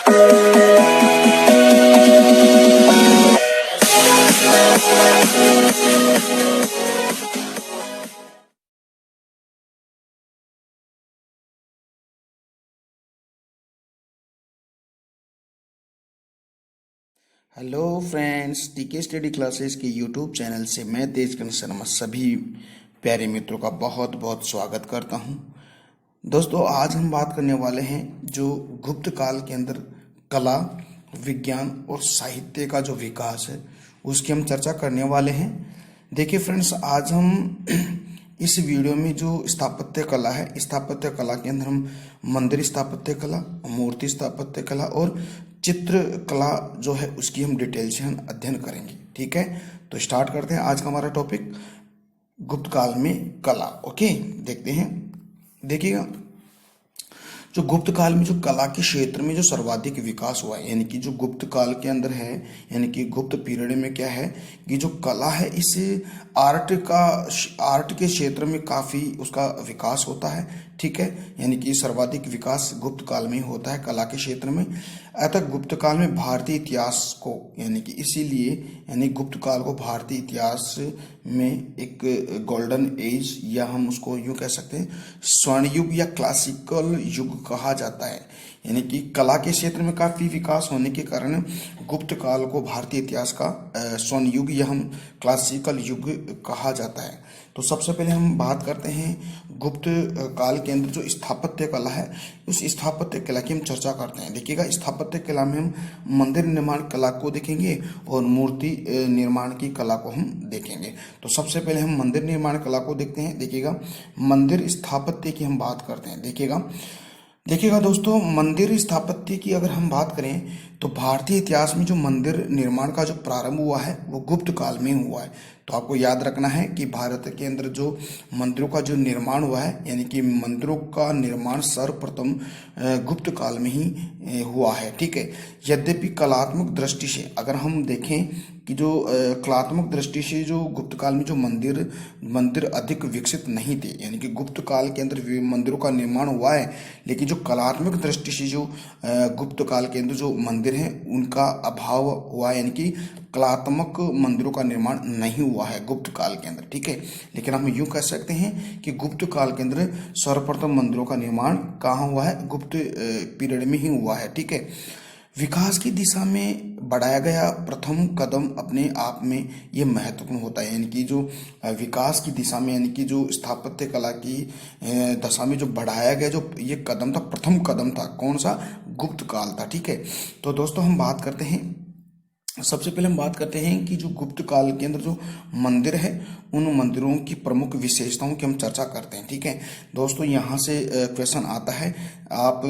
Hello friends, टीके study classes के YouTube channel से मैं तेजकन शर्मा सभी प्यारे मित्रों का बहुत बहुत स्वागत करता हूं। दोस्तों, आज हम बात करने वाले हैं जो गुप्त काल के अंदर कला, विज्ञान और साहित्य का जो विकास है उसकी हम चर्चा करने वाले हैं। देखिए फ्रेंड्स, आज हम इस वीडियो में जो स्थापत्य कला है, स्थापत्य कला के अंदर हम मंदिर स्थापत्य कला, मूर्ति स्थापत्य कला और चित्र कला जो है उसकी हम डिटेल से हम अध्ययन करेंगे। ठीक है, तो स्टार्ट करते हैं आज का हमारा टॉपिक, गुप्त काल में कला। ओके, देखते हैं। देखिएगा, जो गुप्त काल में जो कला के क्षेत्र में जो सर्वाधिक विकास हुआ है, यानी कि जो गुप्त काल के अंदर है, यानी कि गुप्त पीरियड में क्या है कि जो कला है इस आर्ट के क्षेत्र में काफ़ी उसका विकास होता है। ठीक है, यानी कि सर्वाधिक विकास गुप्त काल में ही होता है कला के क्षेत्र में। अतः गुप्त काल में भारतीय इतिहास को, यानी कि इसीलिए यानी गुप्त काल को भारतीय इतिहास में एक गोल्डन एज, या हम उसको यूं कह सकते हैं स्वर्ण युग या क्लासिकल युग कहा जाता है। यानी कि कला के क्षेत्र में काफी विकास होने के कारण गुप्त काल को भारतीय इतिहास का स्वर्ण युग या हम क्लासिकल युग कहा जाता है। तो सबसे पहले हम बात करते हैं गुप्त काल के अंदर जो स्थापत्य कला है, उस स्थापत्य कला की हम चर्चा करते हैं। देखिएगा, स्थापत्य कला में हम मंदिर निर्माण कला को देखेंगे और मूर्ति निर्माण की कला को हम देखेंगे। तो सबसे पहले हम मंदिर निर्माण कला को देखते हैं। देखिएगा, मंदिर स्थापत्य की हम बात करते हैं। देखिएगा दोस्तों, मंदिर स्थापत्य की अगर हम बात करें तो भारतीय इतिहास में जो मंदिर निर्माण का जो प्रारंभ हुआ है वो गुप्त काल में हुआ है। तो आपको याद रखना है कि भारत के अंदर जो मंदिरों का जो निर्माण हुआ है, यानी कि मंदिरों का निर्माण सर्वप्रथम गुप्त काल में ही हुआ है। ठीक है, यद्यपि कलात्मक दृष्टि से अगर हम देखें कि जो कलात्मक दृष्टि से जो गुप्त काल में जो मंदिर अधिक विकसित नहीं थे, यानी कि गुप्त काल के अंदर मंदिरों का निर्माण हुआ है, लेकिन जो कलात्मक दृष्टि से जो गुप्त काल के अंदर जो मंदिर हैं उनका अभाव हुआ, यानी कि कलात्मक मंदिरों का निर्माण नहीं हुआ है गुप्त काल के अंदर। ठीक है, लेकिन हम यूं कह सकते हैं कि गुप्त काल के अंदर सर्वप्रथम मंदिरों का निर्माण कहाँ हुआ है, गुप्त पीरियड में ही हुआ है। ठीक है, विकास की दिशा में बढ़ाया गया प्रथम कदम अपने आप में ये महत्वपूर्ण होता है। यानी कि जो विकास की दिशा में, यानी कि जो स्थापत्य कला की दशा में जो बढ़ाया गया जो ये कदम था, प्रथम कदम था, कौन सा, गुप्त काल था। ठीक है, तो दोस्तों हम बात करते हैं, सबसे पहले हम बात करते हैं कि जो गुप्त काल के अंदर जो मंदिर है उन मंदिरों की प्रमुख विशेषताओं की हम चर्चा करते हैं। ठीक है दोस्तों, यहाँ से क्वेश्चन आता है, आप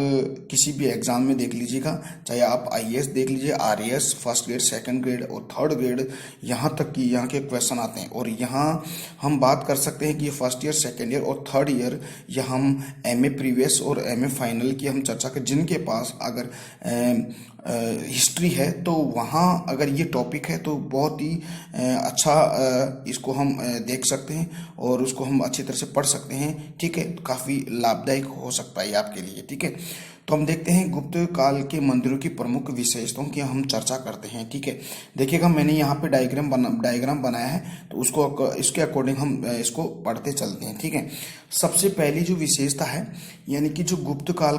किसी भी एग्जाम में देख लीजिएगा, चाहे आप आईएएस देख लीजिए, RAS first grade, second grade और थर्ड ग्रेड, यहाँ तक कि यहाँ के क्वेश्चन आते हैं। और यहाँ हम बात कर सकते हैं कि फर्स्ट ईयर, सेकेंड ईयर और थर्ड ईयर, या हम एमए प्रीवियस और एमए फाइनल की हम चर्चा करें, जिनके पास अगर हिस्ट्री है तो वहाँ अगर ये टॉपिक है तो बहुत ही अच्छा इसको हम देख सकते हैं और उसको हम अच्छी तरह से पढ़ सकते हैं। ठीक है, काफ़ी लाभदायक हो सकता है आपके लिए। ठीक है, तो हम देखते हैं गुप्त काल के मंदिरों की प्रमुख विशेषताओं की हम चर्चा करते हैं। ठीक है, देखिएगा मैंने यहाँ पे डायग्राम बनाया है, तो उसको इसके अकॉर्डिंग हम इसको पढ़ते चलते हैं। ठीक है, सबसे पहली जो विशेषता है, यानी कि जो गुप्त काल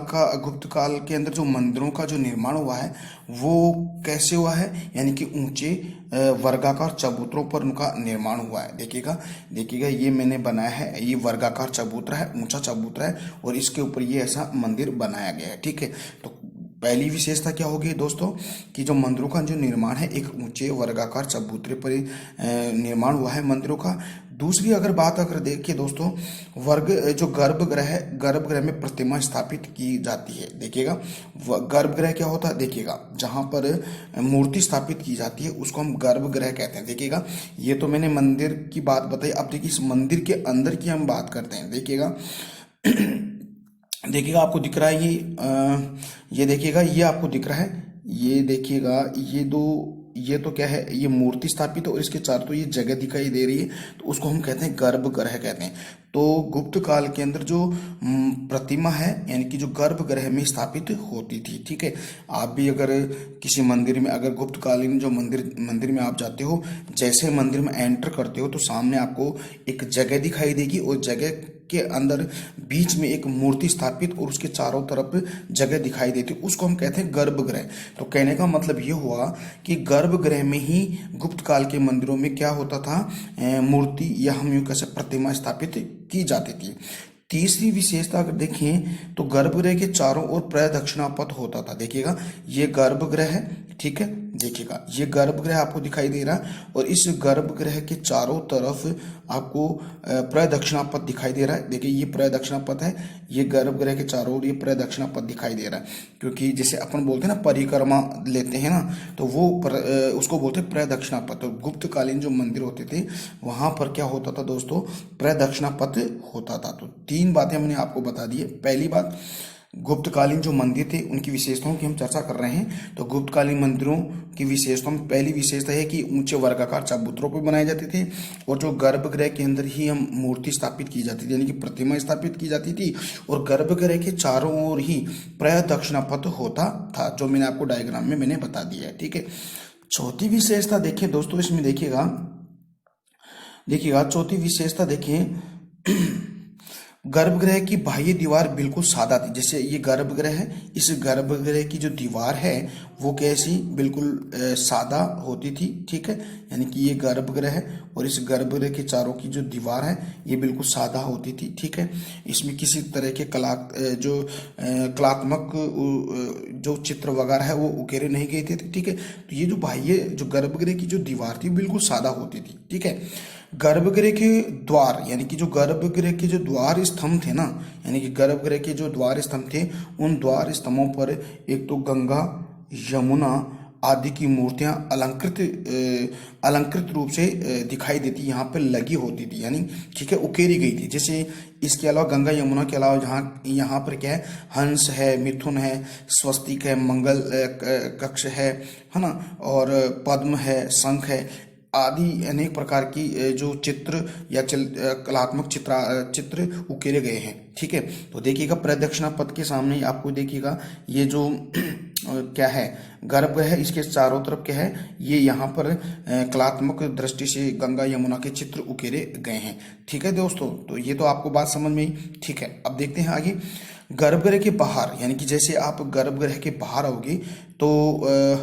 के अंदर जो मंदिरों का जो निर्माण हुआ है वो कैसे हुआ है, यानी कि ऊंचे वर्गाकार चबूतरों पर उनका निर्माण हुआ है। देखिएगा ये मैंने बनाया है, ये वर्गाकार चबूतरा है, ऊंचा चबूतरा है और इसके ऊपर ये ऐसा मंदिर बनाया गया है। ठीक है, तो पहली विशेषता क्या होगी दोस्तों कि जो मंदिरों का जो निर्माण है एक ऊंचे वर्गाकार चबूतरे पर निर्माण हुआ है मंदिरों का। दूसरी अगर देखिए दोस्तों, जो गर्भगृह में प्रतिमा स्थापित की जाती है। देखिएगा, गर्भगृह क्या होता है, देखिएगा जहाँ पर मूर्ति स्थापित की जाती है उसको हम गर्भगृह कहते हैं। देखिएगा, ये तो मैंने मंदिर की बात बताई, अब देखिए इस मंदिर के अंदर की हम बात करते हैं। देखिएगा आपको दिख रहा है ये देखिएगा, ये आपको दिख रहा है, ये देखिएगा, ये दो ये तो क्या है, ये मूर्ति स्थापित है और इसके चारों तो ये जगह दिखाई दे रही है, तो उसको हम कहते हैं गर्भगृह कहते हैं। तो गुप्त काल के अंदर जो प्रतिमा है यानी कि जो गर्भगृह में स्थापित होती थी, ठीक है। आप भी अगर किसी मंदिर में, अगर गुप्त कालीन जो मंदिर में आप जाते हो, जैसे मंदिर में एंटर करते हो तो सामने आपको एक जगह दिखाई देगी और जगह के अंदर बीच में एक मूर्ति स्थापित और उसके चारों तरफ जगह दिखाई देती, उसको हम कहते हैं गर्भगृह। तो कहने का मतलब ये हुआ कि गर्भगृह में ही गुप्त काल के मंदिरों में क्या होता था, मूर्ति या हम यूं कह सकते प्रतिमा स्थापित की जाती थी। तीसरी विशेषता अगर देखें तो गर्भगृह के चारों ओर प्रदक्षिणा पथ होता था। देखिएगा ये गर्भगृह है, ठीक है, देखिएगा ये गर्भगृह आपको दिखाई दे रहा है और इस गर्भगृह के चारों तरफ आपको प्रदक्षिणा पथ दिखाई दे रहा है। देखिए ये प्रदक्षिणा पथ है, ये गर्भगृह के चारों ओर ये प्रदक्षिणा पथ दिखाई दे रहा है, क्योंकि जैसे अपन बोलते हैं ना परिक्रमा लेते हैं ना, तो वो उसको बोलते हैं प्रदक्षिणा पथ। तो गुप्तकालीन जो मंदिर होते थे वहां पर क्या होता था दोस्तों, प्रदक्षिणा पथ होता था। तो तीन बातें हमने आपको बता दी है। पहली बात, गुप्तकालीन जो मंदिर थे उनकी विशेषताओं की हम चर्चा कर रहे हैं। तो गुप्तकालीन मंदिरों की विशेषताओं में पहली विशेषता है कि ऊंचे वर्गाकार चबूतरों पर बनाए जाते थे और जो गर्भगृह के अंदर ही हम मूर्ति स्थापित की जाती थी, यानी कि प्रतिमा स्थापित की जाती थी और गर्भगृह के चारों ओर ही प्रदक्षिणा पथ होता था, जो मैंने आपको डायग्राम में मैंने बता दिया है, ठीक है। चौथी विशेषता देखिए दोस्तों, इसमें देखिएगा चौथी विशेषता देखिए गर्भगृह की बाह्य दीवार बिल्कुल सादा थी। जैसे ये गर्भगृह है, इस गर्भगृह की जो दीवार है वो कैसी, बिल्कुल सादा होती थी, ठीक है। यानी कि ये गर्भगृह है और इस गर्भगृह के चारों की जो दीवार है ये बिल्कुल सादा होती थी, ठीक है। इसमें किसी तरह के कलात्मक जो चित्र वगैरह है वो उकेरे नहीं गए थे, ठीक है। तो ये जो बाह्य जो गर्भगृह की जो दीवार थी बिल्कुल सादा होती थी, ठीक है। गर्भगृह के द्वार यानी कि जो गर्भगृह के जो द्वार स्तंभ थे ना, यानी कि गर्भगृह के जो द्वार स्तंभ थे, उन द्वार स्तंभों पर एक तो गंगा, यमुना आदि की मूर्तियां अलंकृत रूप से दिखाई देती, यहाँ पर लगी होती थी, यानी ठीक है उकेरी गई थी। जैसे इसके अलावा गंगा यमुना के अलावा यहाँ पर क्या है, हंस है, मिथुन है, स्वस्तिक है, मंगल कक्ष है ना, और पद्म है, शंख है आदि अनेक प्रकार की जो चित्र या कलात्मक चित्र उकेरे गए हैं, ठीक है। तो देखिएगा प्रदक्षिणा पथ के सामने आपको देखिएगा ये जो क्या है गर्भगृह है, इसके चारों तरफ क्या है, ये यहाँ पर कलात्मक दृष्टि से गंगा यमुना के चित्र उकेरे गए हैं, ठीक है दोस्तों। तो ये तो आपको बात समझ में आई, ठीक है। अब देखते हैं आगे गर्भगृह के बाहर, यानी कि जैसे आप गर्भगृह के बाहर आओगे तो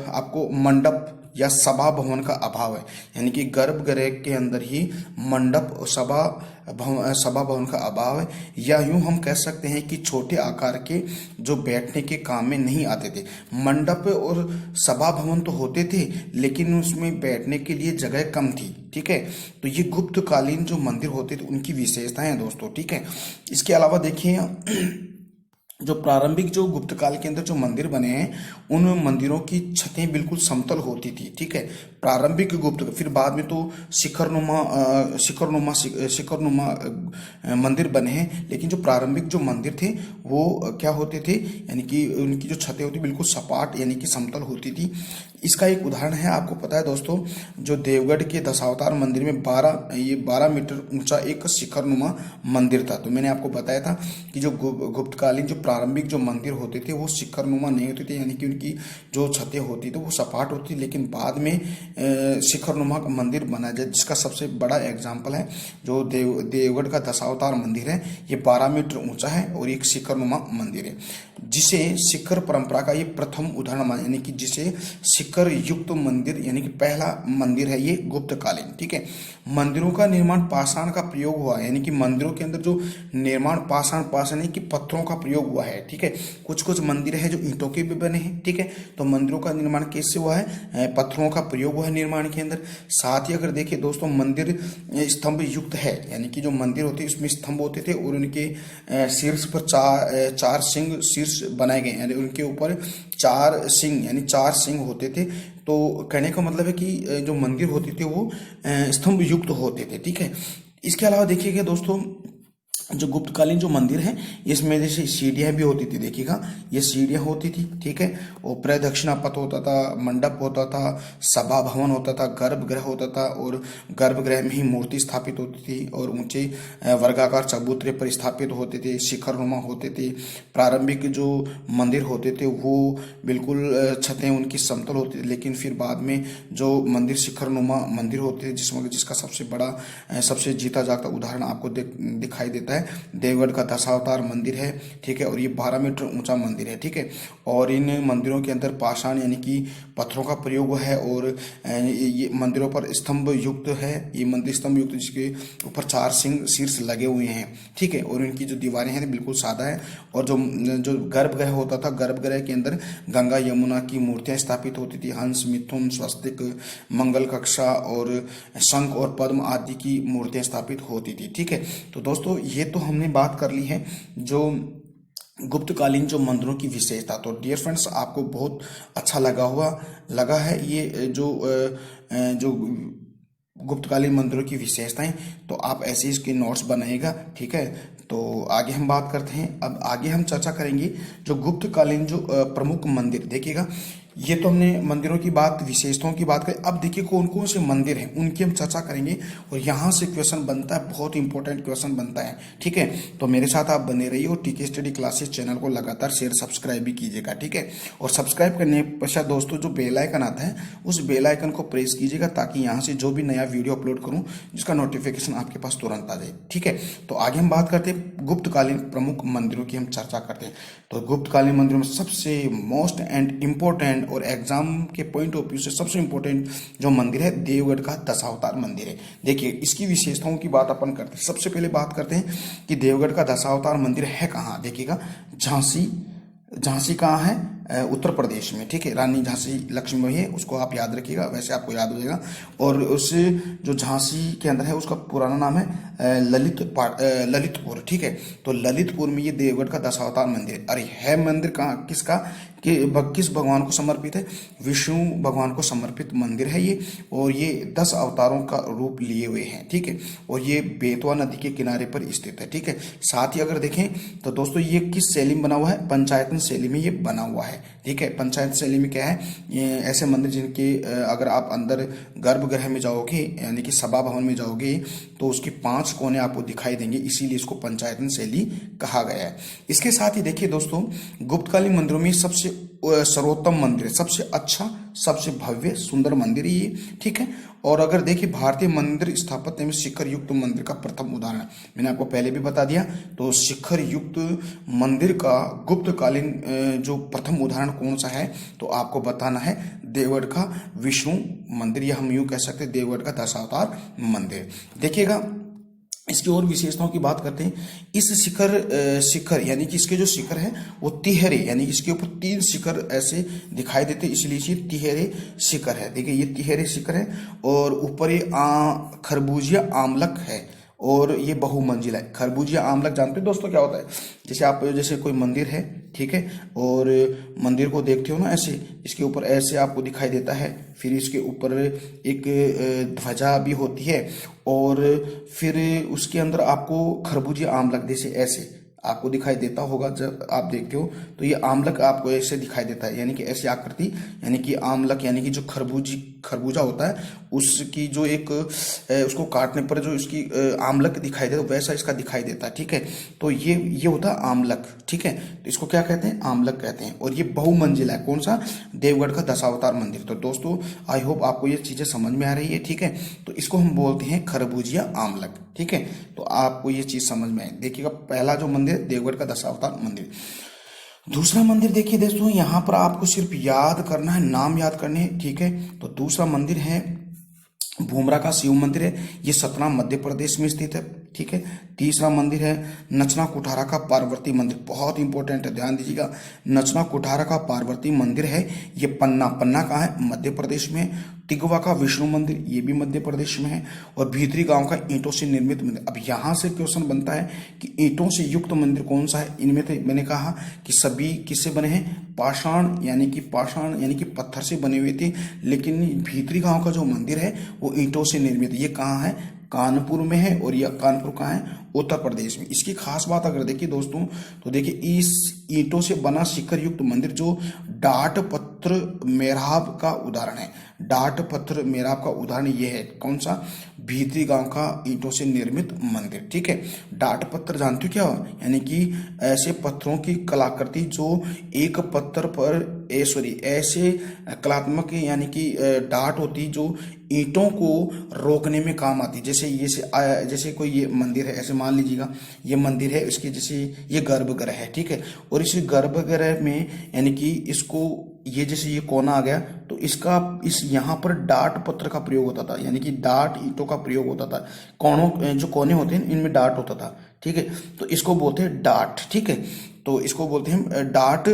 आपको मंडप या सभा भवन का अभाव है, यानी कि गर्भगृह के अंदर ही मंडप और सभा भवन का अभाव है, या यूं हम कह सकते हैं कि छोटे आकार के जो बैठने के काम में नहीं आते थे। मंडप और सभा भवन तो होते थे लेकिन उसमें बैठने के लिए जगह कम थी, ठीक है। तो ये गुप्तकालीन जो मंदिर होते थे उनकी विशेषताएं हैं दोस्तों, ठीक है। इसके अलावा देखिए जो प्रारंभिक जो गुप्त काल के अंदर जो मंदिर बने हैं उन मंदिरों की छतें बिल्कुल समतल होती थी, ठीक है। प्रारंभिक गुप्त, फिर बाद में तो शिखरनुमा मंदिर बने हैं, लेकिन जो प्रारंभिक जो मंदिर थे वो क्या होते थे, यानी कि उनकी जो छतें होती बिल्कुल सपाट यानी कि समतल होती थी। इसका एक उदाहरण है, आपको पता है दोस्तों, जो देवगढ़ के दशावतार मंदिर में 12 मीटर ऊंचा एक शिखरनुमा मंदिर था। तो मैंने आपको बताया था कि जो गुप्तकालीन जो प्रारंभिक जो मंदिर होते थे वो शिखरनुमा नहीं होते थे, यानी कि उनकी जो छतें होती थी वो सपाट होती, लेकिन बाद में शिखरनुमा मंदिर बना जाए, जिसका सबसे बड़ा एग्जाम्पल है जो देवगढ़ का दशावतार मंदिर है। ये 12 मीटर ऊंचा है और एक शिखरनुमा मंदिर है, जिसे शिखर परंपरा का ये प्रथम उदाहरण माना, यानी कि जिसे शिखर युक्त मंदिर यानी कि पहला मंदिर है ये गुप्तकालीन, ठीक है। मंदिरों का निर्माण पाषाण का प्रयोग हुआ, यानी कि मंदिरों के अंदर जो निर्माण पाषाण यानी कि पत्थरों का प्रयोग हुआ है, ठीक है। कुछ कुछ मंदिर है जो ईंटों के भी बने हैं, ठीक है। तो मंदिरों का निर्माण कैसे हुआ है, पत्थरों का प्रयोग हुआ है निर्माण के अंदर। साथ ही अगर देखिए दोस्तों मंदिर स्तंभ युक्त है, यानी कि जो मंदिर होते हैं उसमें स्तंभ होते थे और उनके शीर्ष पर चार सिंह शीर्ष बनाए गए, यानी उनके ऊपर 4 सिंह यानी 4 सिंह होते थे। तो कहने का मतलब है कि जो मंदिर होते थे वो स्तंभ युक्त होते थे, ठीक है। इसके अलावा देखिएगा दोस्तों जो गुप्तकालीन जो मंदिर है इसमें जैसे सीढ़ियाँ भी होती थी, देखिएगा ये सीढ़ियाँ होती थी, ठीक है। और प्रदक्षिणा पथ होता था, मंडप होता था, सभा भवन होता था, गर्भगृह होता था, और गर्भगृह में ही मूर्ति स्थापित होती थी, और ऊंचे वर्गाकार चबूतरे पर स्थापित होते थे, शिखरनुमा होते थे। प्रारंभिक जो मंदिर होते थे वो बिल्कुल छतें उनकी समतल होती थी, लेकिन फिर बाद में जो मंदिर शिखरनुमा मंदिर होते थे जिसका सबसे बड़ा सबसे जीता जागता उदाहरण आपको दिखाई देता है देवगढ़ का दशावतार मंदिर है, ठीक है। और ये 12 मीटर ऊंचा मंदिर है, ठीक है। और इन मंदिरों के अंदर पाषाण यानी कि पत्थरों का प्रयोग है, और ये मंदिरों पर स्तंभ युक्त है, ये मंदिर स्तंभ युक्त जिसके ऊपर 4 सिंह शीर्ष लगे हुए हैं, ठीक है। और इनकी जो दीवारें हैं बिल्कुल सादा है। और जो गर्भगृह होता था, गर्भगृह के अंदर गंगा यमुना की मूर्तियां स्थापित होती थी, हंस, मिथुन, स्वस्तिक, मंगल कक्षा और शंख और पद्म आदि की मूर्तियां स्थापित होती थी, ठीक है। तो दोस्तों ये तो हमने बात कर ली है जो गुप्तकालीन जो मंदिरों की विशेषता। तो डियर फ्रेंड्स आपको बहुत अच्छा लगा है ये जो गुप्तकालीन मंदिरों की विशेषताएं। तो आप ऐसे इसके नोट्स बनाइएगा, ठीक है। तो आगे हम बात करते हैं, अब आगे हम चर्चा करेंगे जो गुप्तकालीन जो प्रमुख मंदिर। देखिएगा ये तो हमने मंदिरों की बात, विशेषताओं की बात करी। अब देखिए कौन कौन से मंदिर हैं उनकी हम चर्चा करेंगे, और यहाँ से क्वेश्चन बनता है, बहुत इंपॉर्टेंट क्वेश्चन बनता है, ठीक है। तो मेरे साथ आप बने रहिए, और टीके स्टडी क्लासेस चैनल को लगातार शेयर सब्सक्राइब भी कीजिएगा, ठीक है। और सब्सक्राइब करने पश्चात दोस्तों जो बेल आइकन आता है उस बेल आइकन को प्रेस कीजिएगा, ताकि यहाँ से जो भी नया वीडियो अपलोड करूँ जिसका नोटिफिकेशन आपके पास तुरंत आ जाए, ठीक है। तो आगे हम बात करते हैं गुप्तकालीन प्रमुख मंदिरों की, हम चर्चा करते हैं। तो गुप्तकालीन मंदिरों में सबसे मोस्ट एंड इम्पोर्टेंट और एग्जाम के पॉइंट ऑफ व्यू से सबसे इंपॉर्टेंट जो मंदिर है देवगढ़ का दशावतार मंदिर है। देखिए इसकी विशेषताओं की बात अपन करते हैं। सबसे पहले बात करते हैं कि देवगढ़ का दशावतार मंदिर है कहाँ। देखिएगा झांसी कहाँ है, उत्तर प्रदेश में, ठीक है। रानी झांसी लक्ष्मीबाई है, उसको आप याद रखिएगा, वैसे आपको याद हो जाएगा। और उस जो झांसी के अंदर है उसका पुराना नाम है ललितपुर, ठीक है। तो ललितपुर में ये देवगढ़ का दशावतार मंदिर। अरे है मंदिर कहाँ, किसका, कि किस भगवान को समर्पित है, विष्णु भगवान को समर्पित मंदिर है ये। और ये 10 अवतारों का रूप लिए हुए हैं, ठीक है। और ये बेतवा नदी के किनारे पर स्थित है, ठीक है। साथ ही अगर देखें तो दोस्तों ये किस शैली में बना हुआ है, पंचायतन शैली में ये बना हुआ है, ठीक है। पंचायत शैली में क्या है, ये ऐसे मंदिर जिनके अगर आप अंदर गर्भगृह में जाओगे यानी कि सभा भवन में जाओगे तो उसके 5 कोने आपको दिखाई देंगे, इसीलिए इसको पंचायतन शैली कहा गया है। इसके साथ ही देखिए दोस्तों गुप्तकालीन मंदिरों में सबसे सर्वोत्तम मंदिर, सबसे अच्छा, सबसे भव्य सुंदर मंदिर ये, ठीक है। और अगर देखिए भारतीय मंदिर स्थापत्य में शिखर युक्त मंदिर का प्रथम उदाहरण मैंने आपको पहले भी बता दिया। तो शिखर युक्त मंदिर का गुप्तकालीन जो प्रथम उदाहरण कौन सा है, तो आपको बताना है देवगढ़ का विष्णु मंदिर, या हम यूं कह सकते हैं देवगढ़ का दशावतार मंदिर। देखिएगा इसकी और विशेषताओं की बात करते हैं। इस शिखर यानी कि इसके जो शिखर है वो तिहरे, यानी इसके ऊपर 3 शिखर ऐसे दिखाई देते, इसलिए ये तिहरे शिखर है। देखिए ये तिहरे शिखर है, और ऊपर ये खरबूजिया आमलक है, और ये बहुमंजिला है। खरबूजिया आमलक जानते हो दोस्तों क्या होता है, जैसे कोई मंदिर है, ठीक है, और मंदिर को देखते हो ना ऐसे, इसके ऊपर ऐसे आपको दिखाई देता है, फिर इसके ऊपर एक ध्वजा भी होती है, और फिर उसके अंदर आपको खरबूजिया आमलक जैसे ऐसे आपको दिखाई देता होगा। जब आप देखते हो तो ये आमलक आपको ऐसे दिखाई देता है, यानी कि ऐसी आकृति, यानी कि आमलक यानी कि जो खरबूजा होता है उसकी जो एक उसको काटने पर जो इसकी आमलक दिखाई देता है वैसा इसका दिखाई देता है, ठीक है। तो ये होता है आमलक, ठीक है। तो इसको क्या कहते हैं, आमलक कहते हैं। और ये बहुमंजिला है, कौन सा, देवगढ़ का दशावतार मंदिर। तो दोस्तों आई होप आपको ये चीजें समझ में आ रही है, ठीक है। तो इसको हम बोलते हैं खरबूजिया आमलक, ठीक है। तो आपको ये चीज समझ में आए। देखिएगा पहला जो मंदिर देवगढ़ का दशावतार मंदिर। दूसरा मंदिर देखिए दोस्तों, यहाँ पर आपको सिर्फ याद करना है, नाम याद करने हैं, ठीक है। तो दूसरा मंदिर है भूमरा का शिव मंदिर है, ये सतना मध्य प्रदेश में स्थित है, ठीक है। तीसरा मंदिर है नचना कुठारा का पार्वती मंदिर, बहुत इंपॉर्टेंट है, ध्यान दीजिएगा। नचना कुठारा का पार्वती मंदिर है, ये पन्ना कहाँ है, मध्य प्रदेश में। तिगवा का विष्णु मंदिर, ये भी मध्य प्रदेश में है। और भीतरी गांव का ईंटों से निर्मित मंदिर। अब यहाँ से क्वेश्चन बनता है कि ईंटों से युक्त मंदिर कौन सा है। इनमें से मैंने कहा कि सभी किससे बने हैं, पाषाण यानी कि पत्थर से बने हुए थे, लेकिन भीतरी गांव का जो मंदिर है वो ईंटों से निर्मित। ये कहाँ है, कानपुर में है। और यह कानपुर कहाँ है, उत्तर प्रदेश में। इसकी खास बात अगर देखिए दोस्तों, तो देखिए इस ईंटों से बना शिखर युक्त मंदिर जो डाट पत्र मेहराब का उदाहरण है। डाट पत्र मेहराब का उदाहरण ये है, कौन सा? भीतरी गांव का ईंटों से निर्मित मंदिर, ठीक है। डाट पत्र जानते हो क्या हो? यानी कि ऐसे पत्थरों की कलाकृति जो एक पत्थर पर ऐसे कलात्मक यानी कि डाट होती जो ईंटों को रोकने में काम आती। जैसे कोई ये मंदिर है, ऐसे मान लीजिएगा ये मंदिर है, इसके जैसे ये गर्भगृह है, ठीक है। और इस गर्भगृह में यानी कि इसको ये जैसे ये कोना आ गया तो इस यहाँ पर डाट पत्र का प्रयोग होता था, यानी कि डाट ईंटों का प्रयोग होता था। जो कोने होते हैं इनमें डाट होता था, ठीक है। तो इसको बोलते हैं डाट, ठीक है। तो इसको बोलते हैं डाट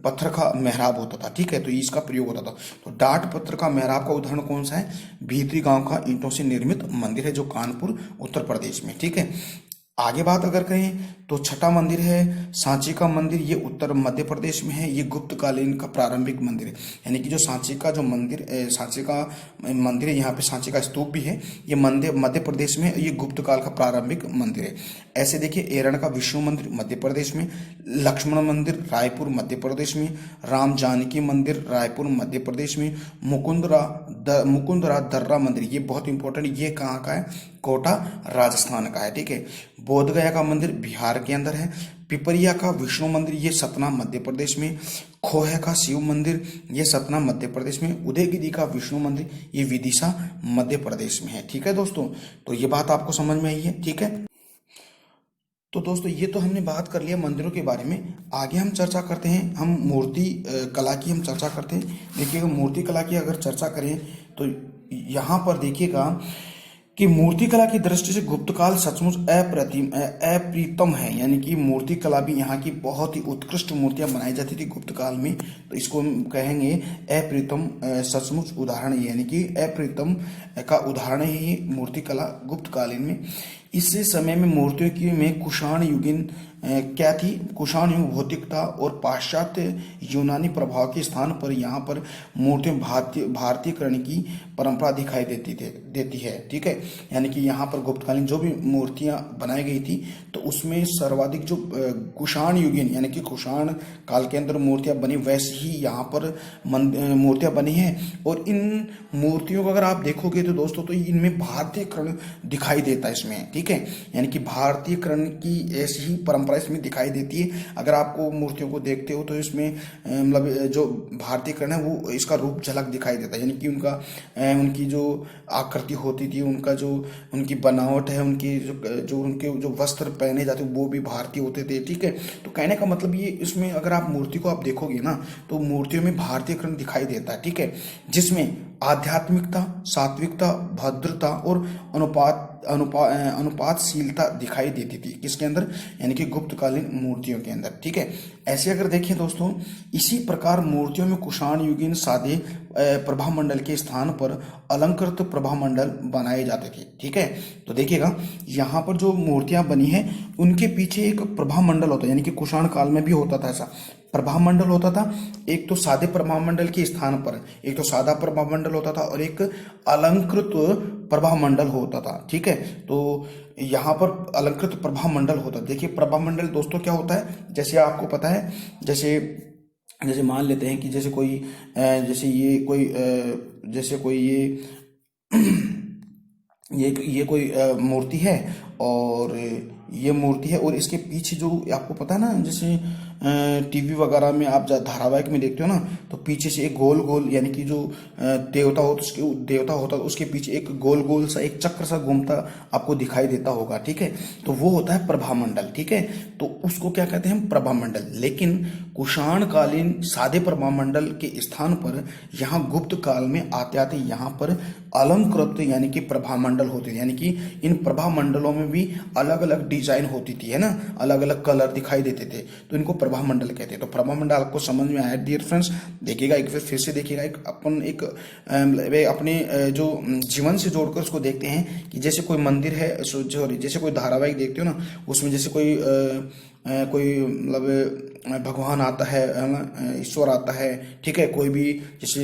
पत्थर का मेहराब होता था, ठीक है। तो इसका प्रयोग होता था। तो डाट पत्थर का मेहराब का उदाहरण कौन सा है? भीतरी गांव का ईंटों से निर्मित मंदिर है जो कानपुर उत्तर प्रदेश में, ठीक है। आगे बात अगर करें तो छठा मंदिर है सांची का मंदिर। ये उत्तर मध्य प्रदेश में है। ये गुप्त कालीन का प्रारंभिक मंदिर है, यानी कि जो सांची का मंदिर है, यहाँ पे सांची का स्तूप भी है। ये मध्य प्रदेश में, ये गुप्त काल का प्रारंभिक मंदिर है। ऐसे देखिए एरण का विष्णु मंदिर मध्य प्रदेश में, लक्ष्मण मंदिर रायपुर मध्य प्रदेश में, राम जानकी मंदिर रायपुर मध्य प्रदेश में, मुकुंदरा दर्रा मंदिर, ये बहुत इंपॉर्टेंट, ये कहाँ का है? कोटा राजस्थान का है, ठीक है। बोधगया का मंदिर बिहार के अंदर है। पिपरिया का विष्णु मंदिर ये सतना मध्य प्रदेश में। खोहे का शिव मंदिर ये सतना मध्य प्रदेश में। उदयगिरी का विष्णु मंदिर ये विदिशा मध्य प्रदेश में है, ठीक है दोस्तों। तो ये बात आपको समझ में आई है, ठीक है। तो दोस्तों ये तो हमने बात कर लिया मंदिरों के बारे में। आगे हम चर्चा करते हैं, हम मूर्ति कला की हम चर्चा करते हैं। देखिएगा मूर्ति कला की अगर चर्चा करें तो यहाँ पर देखिएगा कि मूर्ति कला की दृष्टि से गुप्त काल सचमुच अप्रीतम है। यानी कि मूर्ति कला भी यहाँ की बहुत ही उत्कृष्ट मूर्तियां बनाई जाती थी गुप्त काल में। तो इसको हम कहेंगे अप्रीतम सचमुच उदाहरण, यानी कि अप्रीतम का उदाहरण है ये मूर्ति कला गुप्त कालीन में। इस समय में मूर्तियों की में कुषाण युगीन क्या थी? कुषाण युग भौतिकता और पाश्चात्य यूनानी प्रभाव के स्थान पर यहाँ पर मूर्तियों भारतीयकरण की परंपरा दिखाई देती है, ठीक है। यानी कि यहाँ पर गुप्तकालीन जो भी मूर्तियाँ बनाई गई थी तो उसमें सर्वाधिक जो कुषाण युगीन यानी कि कुषाण काल के अंदर मूर्तियाँ बनी, वैसे ही यहाँ पर मूर्तियाँ बनी हैं। और इन मूर्तियों को अगर आप देखोगे तो दोस्तों तो इनमें भारतीयकरण दिखाई देता है इसमें, ठीक है। यानी कि भारतीयकरण की ऐसी ही परंपरा इसमें दिखाई देती है। अगर आपको मूर्तियों को देखते हो तो इसमें मतलब जो भारतीयकरण है वो इसका रूप झलक दिखाई देता है। यानी कि उनकी जो आकृति होती थी, उनकी बनावट है, उनके जो वस्त्र पहने जाते वो भी भारतीय होते थे, ठीक है। तो कहने का मतलब ये इसमें अगर आप मूर्ति को आप देखोगे ना तो मूर्तियों में भारतीयकरण दिखाई देता है, ठीक है। जिसमें आध्यात्मिकता, सात्विकता, भद्रता और अनुपातशीलता दिखाई देती थी। किसके अंदर? यानी कि गुप्तकालीन मूर्तियों के अंदर, ठीक है। ऐसे अगर देखें दोस्तों, इसी प्रकार मूर्तियों में कुषाण युगीन सादे प्रभामंडल के स्थान पर अलंकृत प्रभामंडल बनाए जाते थे, ठीक है। तो देखिएगा यहाँ पर जो मूर्तियां बनी हैं उनके पीछे एक प्रभामंडल होता है, यानी कि कुषाण काल में भी होता था ऐसा प्रभामंडल होता था। एक तो सादे प्रभामंडल के स्थान पर एक तो सादा प्रभामंडल होता था और एक अलंकृत प्रभामंडल होता था, ठीक है। तो यहाँ पर अलंकृत प्रभामंडल होता है। देखिए प्रभामंडल दोस्तों क्या होता है, जैसे आपको पता है, जैसे मान लेते हैं कि जैसे ये कोई मूर्ति है और ये मूर्ति है और इसके पीछे जो आपको पता है ना, जैसे टीवी वगैरह में आप धारावाहिक में देखते हो ना, तो पीछे से एक गोल गोल यानी कि जो देवता होता है उसके पीछे एक गोल गोल सा एक चक्र सा घूमता आपको दिखाई देता होगा, ठीक है। तो वो होता है प्रभामंडल, ठीक है। तो उसको क्या कहते हैं? प्रभामंडल। लेकिन कुषाण कालीन सादे प्रभामंडल के स्थान पर यहाँ गुप्त काल में आते आते यहाँ पर अलंकृत यानी कि प्रभामंडल होते थे। यानी कि इन प्रभामंडलों में भी अलग अलग डिजाइन होती थी, है ना, अलग अलग कलर दिखाई देते थे, तो इनको प्रभामंडल कहते हैं। तो प्रभामंडल आपको समझ में आया डियर फ्रेंड्स? देखिएगा एक फिर से देखिएगा, अपने जो जीवन से जोड़कर उसको देखते हैं कि जैसे कोई मंदिर है, जैसे कोई धारावाहिक देखते हो ना, उसमें जैसे कोई कोई मतलब भगवान आता है ना, ईश्वर आता है, ठीक है। कोई भी जैसे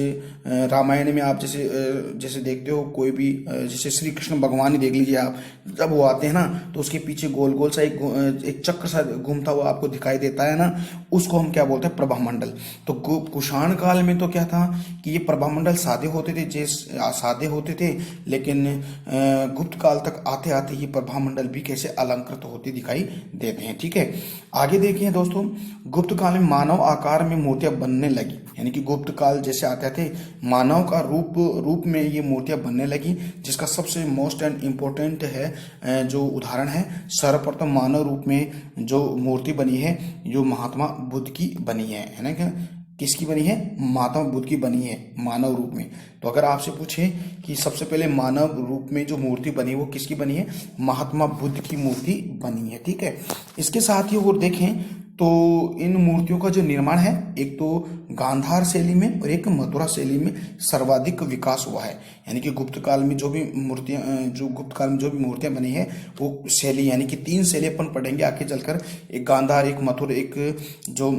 रामायण में आप जैसे देखते हो, कोई भी जैसे श्री कृष्ण भगवान ही देख लीजिए आप, जब वो आते हैं ना तो उसके पीछे गोल गोल सा एक चक्र सा घूमता हुआ आपको दिखाई देता है ना, उसको हम क्या बोलते हैं, प्रभामंडल। तो कुषाण काल में तो क्या था कि ये प्रभामंडल सादे होते थे, लेकिन गुप्त काल तक आते आते ये प्रभामंडल भी कैसे अलंकृत होते दिखाई देते हैं, ठीक है। आगे देखिए दोस्तों, गुप्त काल में मानव आकार में मूर्तियां बनने लगी, यानी कि गुप्त काल जैसे आते थे मानव का रूप में ये मूर्तियां बनने लगी, जिसका सबसे मोस्ट एंड इम्पोर्टेंट है जो उदाहरण है, सर्वप्रथम मानव रूप में जो मूर्ति बनी है जो महात्मा बुद्ध की बनी है ना। क्या किसकी बनी है? महात्मा बुद्ध की बनी है मानव रूप में। तो अगर आपसे पूछे कि सबसे पहले मानव रूप में जो मूर्ति बनी वो किसकी बनी है? महात्मा बुद्ध की मूर्ति बनी है, ठीक है। इसके साथ ही और देखें तो इन मूर्तियों का जो निर्माण है, एक तो गांधार शैली में और एक मथुरा शैली में सर्वाधिक विकास हुआ है। यानी कि गुप्त काल में जो भी मूर्तियां बनी है वो शैली, यानी कि 3 शैली अपन पढ़ेंगे आगे चलकर, एक गांधार, एक मथुरा, एक जो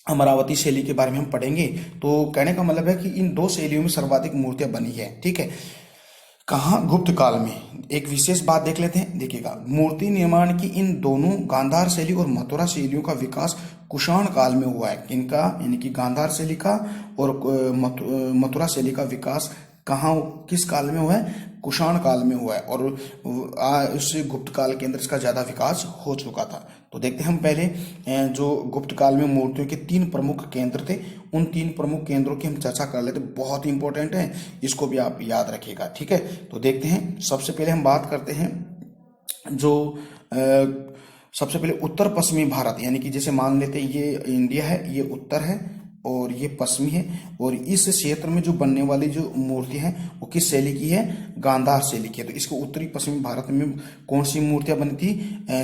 अमरावती शैली के बारे में हम पढ़ेंगे। तो कहने का मतलब है कि इन 2 शैलियों में सर्वाधिक मूर्तियां बनी है, ठीक है। कहाँ? गुप्त काल में। एक विशेष बात देख लेते हैं, देखिएगा, मूर्ति निर्माण की इन दोनों गांधार शैली और मथुरा शैलियों का विकास कुषाण काल में हुआ है। इनका यानी कि गांधार शैली का और मथुरा शैली का विकास कहाँ, किस काल में हुआ है? कुषाण काल में हुआ है, और इस गुप्त काल के अंदर इसका ज्यादा विकास हो चुका था। तो देखते हैं हम पहले जो गुप्त काल में मूर्तियों के 3 प्रमुख केंद्र थे, उन 3 प्रमुख केंद्रों की हम चर्चा कर लेते, बहुत इंपॉर्टेंट है, इसको भी आप याद रखिएगा, ठीक है। तो देखते हैं, सबसे पहले हम बात करते हैं जो सबसे पहले उत्तर पश्चिमी भारत, यानी कि जैसे मान लेते हैं ये इंडिया है, ये उत्तर है और ये पश्चिमी है, और इस क्षेत्र में जो बनने वाली जो मूर्ति है वो किस शैली की है? गांधार शैली की है। तो इसको उत्तरी पश्चिमी भारत में कौन सी मूर्तियां बनी थी?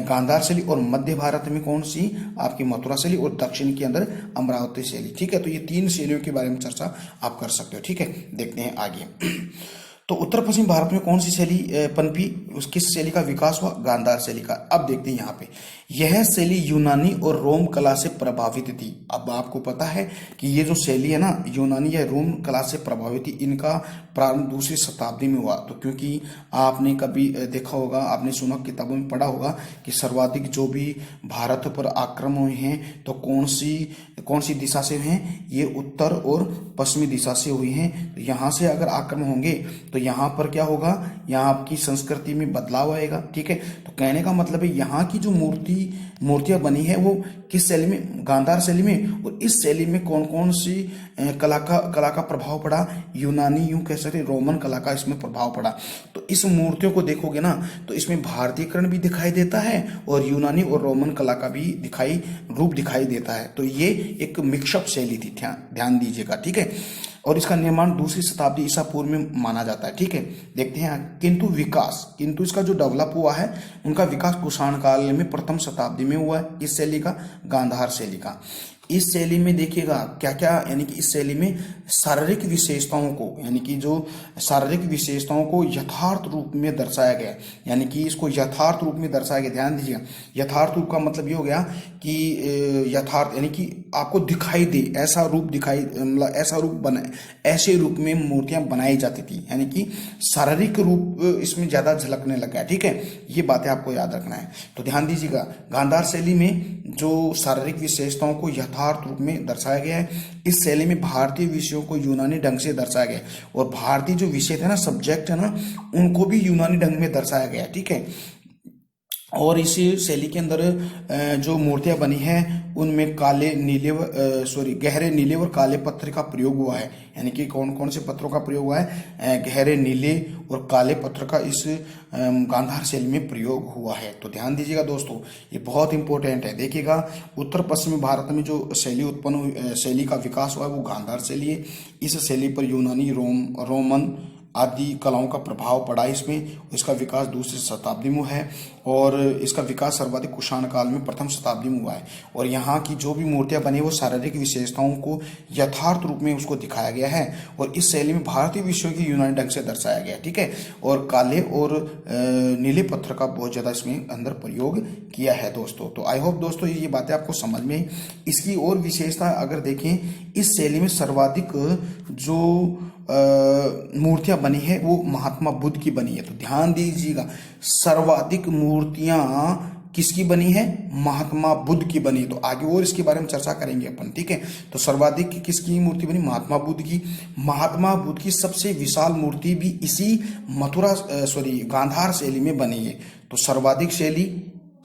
गांधार शैली। और मध्य भारत में कौन सी? आपकी मथुरा शैली, और दक्षिण के अंदर अमरावती शैली, ठीक है। तो ये 3 शैलियों के बारे में चर्चा आप कर सकते हो, ठीक है। देखते हैं आगे। तो उत्तर पश्चिम भारत में कौन सी शैली पनपी, किस शैली का विकास हुआ? गांधार शैली का। अब देखते हैं यहाँ पे, यह शैली यूनानी और रोम कला से प्रभावित थी। अब आपको पता है कि ये जो शैली है ना, यूनानी या रोम कला से प्रभावित थी, इनका प्रारंभ 2वीं शताब्दी में हुआ। तो क्योंकि आपने कभी देखा होगा, आपने सुना, किताबों में पढ़ा होगा कि सर्वाधिक जो भी भारत पर आक्रमण हुए हैं तो कौन सी दिशा से हुए हैं? ये उत्तर और पश्चिमी दिशा से हुई हैं। तो यहाँ से अगर आक्रमण होंगे तो यहाँ पर क्या होगा? यहाँ आपकी संस्कृति में बदलाव आएगा, ठीक है। तो कहने का मतलब है यहाँ की जो मूर्तियां बनी है वो किस शैली में? गांधार शैली में। और इस शैली में कौन कौन सी कला का प्रभाव पड़ा? यूनानी, यूं कह सकते, रोमन कला का इसमें प्रभाव पड़ा। तो इस मूर्तियों को देखोगे ना तो इसमें भारतीयकरण भी दिखाई देता है और यूनानी और रोमन कला का भी रूप दिखाई देता है। तो ये एक मिक्सअप शैली थी, ध्यान दीजिएगा, ठीक है। और इसका निर्माण 2वीं शताब्दी ईसा पूर्व में माना जाता है, ठीक है। देखते हैं, किंतु इसका जो डेवलप हुआ है, उनका विकास कुषाण काल में प्रथम शताब्दी में हुआ है। इस शैली का? गांधार शैली का। इस शैली में देखिएगा क्या क्या, यानी कि इस शैली में शारीरिक विशेषताओं को, यानी कि जो शारीरिक विशेषताओं को यथार्थ रूप में दर्शाया गया, यानी कि इसको यथार्थ रूप में दर्शाया गया। ध्यान दीजिएगा, यथार्थ रूप का मतलब ये हो गया कि यथार्थ यानी कि आपको दिखाई दे, ऐसा रूप दिखाई, मतलब ऐसा रूप बना, ऐसे रूप में मूर्तियां बनाई जाती थी, यानी कि शारीरिक रूप इसमें ज्यादा झलकने लगा, ठीक है। ये बातें आपको याद रखना है। तो ध्यान दीजिएगा, गांधार शैली में जो शारीरिक विशेषताओं को यथार्थ रूप में दर्शाया गया है, इस शैली में भारतीय विषयों को यूनानी ढंग से दर्शाया गया है, और भारतीय जो विषय थे ना, सब्जेक्ट है ना, उनको भी यूनानी ढंग में दर्शाया गया है, ठीक है। और इसी शैली के अंदर जो मूर्तियां बनी हैं उनमें गहरे नीले और काले पत्थर का प्रयोग हुआ है। यानी कि कौन कौन से पत्थरों का प्रयोग हुआ है? गहरे नीले और काले पत्थर का इस गांधार शैली में प्रयोग हुआ है। तो ध्यान दीजिएगा दोस्तों, ये बहुत इंपॉर्टेंट है। देखिएगा, उत्तर पश्चिमी भारत में जो शैली का विकास हुआ है वो गांधार शैली है। इस शैली पर यूनानी, रोमन, आदि कलाओं का प्रभाव पड़ा इसमें। इसका विकास दूसरी शताब्दी में है और इसका विकास सर्वाधिक कुषाण काल में प्रथम शताब्दी में हुआ है। और यहाँ की जो भी मूर्तियां बनी वो शारीरिक विशेषताओं को यथार्थ रूप में उसको दिखाया गया है और इस शैली में भारतीय विषयों की यूनानी ढंग से दर्शाया गया है, ठीक है। और काले और नीले पत्थर का बहुत ज्यादा इसमें अंदर प्रयोग किया है दोस्तों। तो आई होप दोस्तों ये बातें आपको समझ में आई। इसकी और विशेषता अगर देखें, इस शैली में सर्वाधिक जो मूर्तियां बनी है वो महात्मा बुद्ध की बनी है। तो ध्यान दीजिएगा, सर्वाधिक मूर्तियां किसकी बनी है? महात्मा बुद्ध की बनी है। तो आगे और इसके बारे में चर्चा करेंगे अपन, ठीक है। तो सर्वाधिक किसकी मूर्ति बनी? महात्मा बुद्ध की। महात्मा बुद्ध की सबसे विशाल मूर्ति भी इसी गांधार शैली में बनी है। तो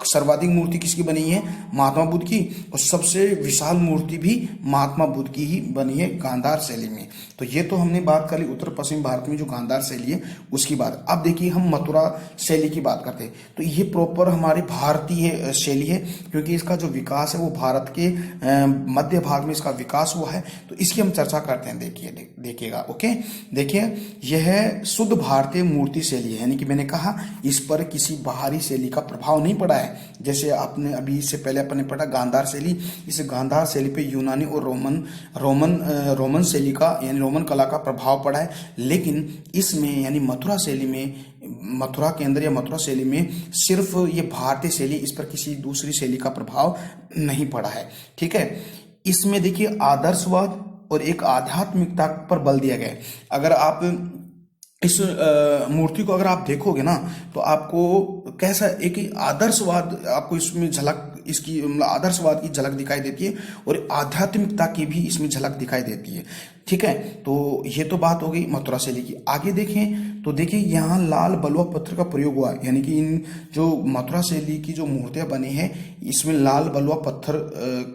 सर्वाधिक मूर्ति किसकी बनी है? महात्मा बुद्ध की। और सबसे विशाल मूर्ति भी महात्मा बुद्ध की ही बनी है गांधार शैली में। तो ये तो हमने बात कर ली उत्तर पश्चिम भारत में जो गांधार शैली है उसकी बात। अब देखिए हम मथुरा शैली की बात करते हैं। तो ये प्रॉपर हमारी भारतीय शैली है क्योंकि इसका जो विकास है वो भारत के मध्य भाग में इसका विकास हुआ है। तो इसकी हम चर्चा करते हैं। देखिएगा ओके। देखिए यह शुद्ध भारतीय मूर्ति शैली है, यानी कि मैंने कहा इस पर किसी बाहरी शैली का प्रभाव नहीं पड़ा है। जैसे आपने अभी इससे पहले अपने पढ़ा गांधार शैली, इस गांधार शैली पे यूनानी और रोमन शैली का यानी रोमन कला का प्रभाव पड़ा है। लेकिन इसमें यानी मथुरा शैली में, मथुरा के अंदर या मथुरा शैली में सिर्फ ये भारतीय शैली, इस पर किसी दूसरी शैली का प्रभाव नहीं पड़ा है, ठीक है। इसमें देखिए आदर्शवाद और एक आध्यात्मिकता पर बल दिया गया है। अगर आप इस मूर्ति को अगर आप देखोगे ना तो आपको कैसा एक आदर्शवाद आपको इसमें झलक, इसकी आदर्शवाद की झलक दिखाई देती है और आध्यात्मिकता की भी इसमें झलक दिखाई देती है, ठीक है। तो ये तो बात हो गई मथुरा शैली की। आगे देखें तो देखिए यहाँ लाल बलुआ पत्थर का प्रयोग हुआ है, यानी कि इन जो मथुरा शैली की जो मूर्तियां बनी है इसमें लाल बलुआ पत्थर